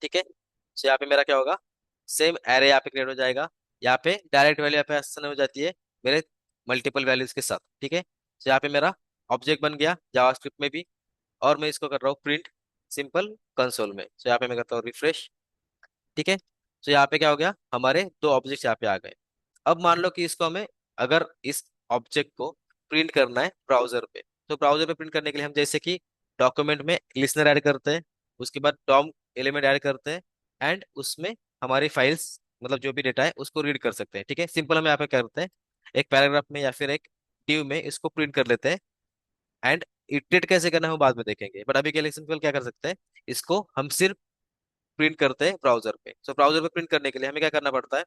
ठीक है। तो यहाँ पे मेरा क्या होगा, सेम एरे यहाँ पे क्रिएट हो जाएगा। यहाँ पे डायरेक्ट वैल्यू यहाँ पे असाइन हो जाती है मेरे मल्टीपल वैल्यूज के साथ, ठीक है। तो यहाँ पे मेरा ऑब्जेक्ट बन गया जावास्क्रिप्ट में भी, और मैं इसको कर रहा हूँ प्रिंट सिंपल कंसोल में। तो यहाँ पे मैं करता हूँ रिफ्रेश, ठीक है। तो यहाँ पे क्या हो गया, हमारे दो ऑब्जेक्ट यहाँ पे आ गए। अब मान लो कि इसको हमें अगर इस ऑब्जेक्ट को प्रिंट करना है ब्राउजर पे, तो ब्राउजर पे प्रिंट करने के लिए हम जैसे कि डॉक्यूमेंट में लिसनर ऐड करते हैं, उसके बाद डॉम एलिमेंट ऐड करते हैं, एंड उसमें हमारी फाइल्स मतलब जो भी डेटा है उसको रीड कर सकते हैं, ठीक है। सिंपल हम यहाँ पे करते हैं, एक पैराग्राफ में या फिर एक div में इसको प्रिंट कर लेते हैं, एंड इटरेट कैसे करना है वो बाद में देखेंगे। बट अभी के लिए सिंपल क्या कर सकते हैं, इसको हम सिर्फ प्रिंट करते हैं ब्राउजर पे। सो ब्राउजर पे प्रिंट करने के लिए हमें क्या करना पड़ता है,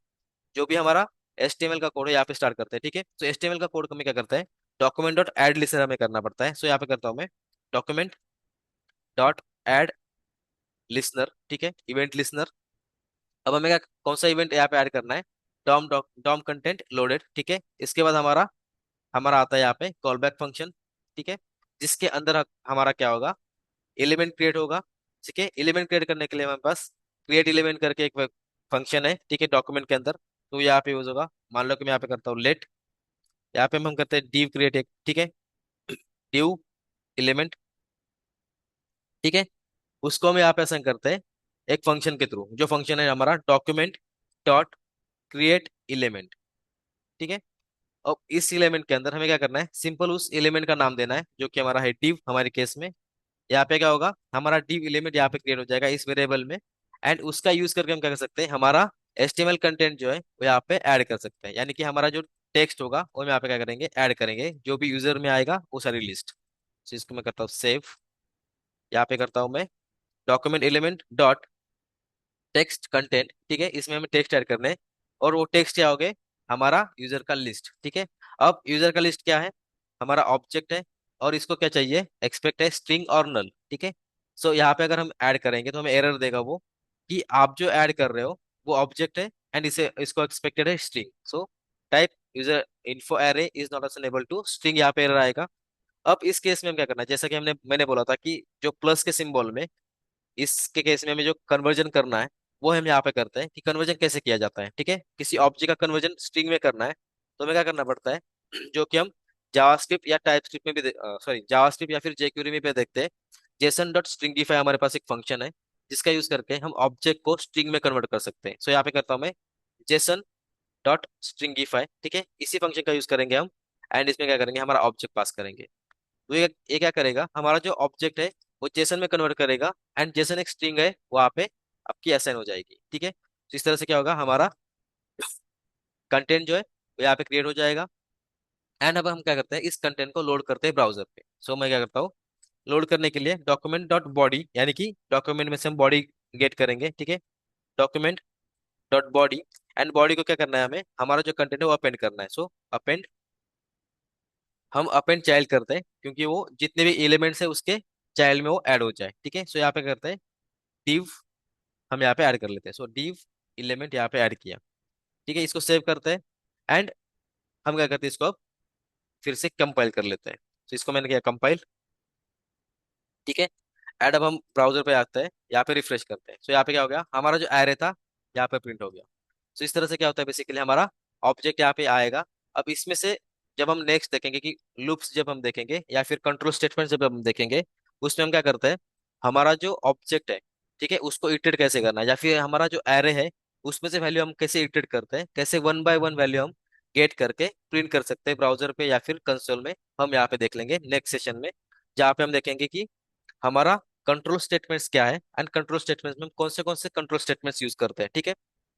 जो भी हमारा HTML का कोड है यहाँ पे स्टार्ट करते हैं, ठीक है। तो HTML का कोड हमें क्या करता है, डॉक्यूमेंट डॉट एड लिस्टर हमें करना पड़ता है। सो यहाँ पे करता हूँ मैं डॉक्यूमेंट डॉट एड लिसनर, ठीक है, इवेंट लिसनर। अब हमें क्या, कौन सा इवेंट यहाँ पे ऐड करना है, डॉम डॉम कंटेंट लोडेड, ठीक है। इसके बाद हमारा हमारा आता है यहाँ पे कॉल बैक फंक्शन, ठीक है, जिसके अंदर हमारा क्या होगा, एलिमेंट क्रिएट होगा, ठीक है। एलिमेंट क्रिएट करने के लिए हमारे पास क्रिएट एलिमेंट करके एक फंक्शन है, ठीक है, डॉक्यूमेंट के अंदर। तो यहाँ पे यूज होगा, मान लो कि मैं यहाँ पे करता हूँ लेट, यहाँ पे हम करते हैं div क्रिएट एक, ठीक है, div एलिमेंट, ठीक है। उसको हम यहाँ पे असाइन करते हैं एक फंक्शन के थ्रू, जो फंक्शन है हमारा डॉक्यूमेंट डॉट क्रिएट एलिमेंट, ठीक है। अब इस एलिमेंट के अंदर हमें क्या करना है, सिंपल उस एलिमेंट का नाम देना है, जो कि हमारा है div हमारे केस में। यहाँ पे क्या होगा, हमारा div एलिमेंट यहाँ पे क्रिएट हो जाएगा इस वेरिएबल में। एंड उसका यूज करके हम क्या कर सकते हैं, हमारा HTML कंटेंट जो है वो यहाँ पे ऐड कर सकते हैं, यानी कि हमारा जो टेक्स्ट होगा वो हम यहाँ पे क्या करेंगे, ऐड करेंगे, जो भी यूजर में आएगा वो सारी लिस्ट। तो इसको मैं करता हूँ सेव, यहाँ पे करता हूँ मैं document element dot text content, ठीक है, इसमें हमें टेक्स्ट ऐड करने हैं। और वो टेक्स्ट क्या हो गए, हमारा यूजर का लिस्ट, ठीक है। अब यूजर का लिस्ट क्या है, हमारा ऑब्जेक्ट है, और इसको क्या चाहिए, एक्सपेक्ट है स्ट्रिंग और नल, ठीक है। सो यहाँ पे अगर हम ऐड करेंगे तो हमें एरर देगा वो, कि आप जो ऐड कर रहे हो वो ऑब्जेक्ट है, एंड इसे इसको एक्सपेक्टेड है string. So type user info array is not assignable to string, यहाँ पे एरर आएगा। अब इस केस में हम क्या करना है, जैसा कि मैंने बोला था कि जो प्लस के सिंबल में, इसके केस में हमें जो कन्वर्जन करना है वो हम यहाँ पे करते हैं, कि कन्वर्जन कैसे किया जाता है, ठीक है। किसी ऑब्जेक्ट का कन्वर्जन स्ट्रिंग में करना है तो हमें क्या करना पड़ता है, जो कि हम जावास्क्रिप्ट या टाइपस्क्रिप्ट में भी, सॉरी जावास्क्रिप्ट या फिर jQuery में भी देखते हैं। जेसन डॉट स्ट्रिंगिफाई हमारे पास एक फंक्शन है, जिसका यूज करके हम ऑब्जेक्ट को स्ट्रिंग में कन्वर्ट कर सकते हैं। सो यहाँ पे करता हूँ मैं जेसन डॉट स्ट्रिंगिफाई, ठीक है, इसी फंक्शन का यूज करेंगे हम। एंड इसमें क्या करेंगे, हमारा ऑब्जेक्ट पास करेंगे। तो ये क्या करेगा, हमारा जो ऑब्जेक्ट है वो जेसन में कन्वर्ट करेगा, एंड जेसन एक स्ट्रिंग है वहां पे आपकी असाइन हो जाएगी, ठीक है। तो इस तरह से क्या होगा, हमारा कंटेंट जो है वो यहाँ पे क्रिएट हो जाएगा। एंड अब हम क्या करते हैं, इस कंटेंट को लोड करते हैं ब्राउजर पे। सो मैं क्या करता हूँ, लोड करने के लिए डॉक्यूमेंट डॉट बॉडी, यानी कि डॉक्यूमेंट में से हम बॉडी गेट करेंगे, ठीक है, document dot body. And body को क्या करना है, हमें हमारा जो कंटेंट है वो अपेंड करना है। सो अपेंड, हम अपेंड चाइल्ड करते हैं, क्योंकि वो जितने भी एलिमेंट्स है उसके चाइल्ड में वो ऐड हो जाए, ठीक है। सो यहाँ पे करते हैं div, हम यहाँ पे ऐड कर लेते हैं। सो div एलिमेंट यहाँ पे ऐड किया, ठीक है, इसको सेव करते हैं। एंड हम क्या करते हैं, इसको अब फिर से कंपाइल कर लेते हैं। तो इसको मैंने किया कंपाइल, ठीक है। एंड अब हम ब्राउजर पे आते हैं, यहाँ पे रिफ्रेश करते हैं। सो यहाँ पे क्या हो गया, हमारा जो एरे था यहाँ पे प्रिंट हो गया। सो इस तरह से क्या होता है, बेसिकली हमारा ऑब्जेक्ट यहाँ पे आएगा। अब इसमें से जब हम नेक्स्ट देखेंगे कि लूप्स जब हम देखेंगे या फिर कंट्रोल स्टेटमेंट जब हम देखेंगे, उसमें हम क्या करते हैं, हमारा जो ऑब्जेक्ट है, ठीक है, उसको इटरेट कैसे करना है, या फिर हमारा जो एरे है उसमें से वैल्यू हम कैसे इटरेट करते हैं, कैसे वन बाय वन वैल्यू हम गेट करके प्रिंट कर सकते हैं ब्राउजर पे या फिर कंसोल में, हम यहाँ पे देख लेंगे नेक्स्ट सेशन में। जहाँ पे हम देखेंगे कि हमारा कंट्रोल स्टेटमेंट्स क्या है, एंड कंट्रोल स्टेटमेंट्स में हम कौन से कंट्रोल स्टेटमेंट्स यूज करते हैं, ठीक है।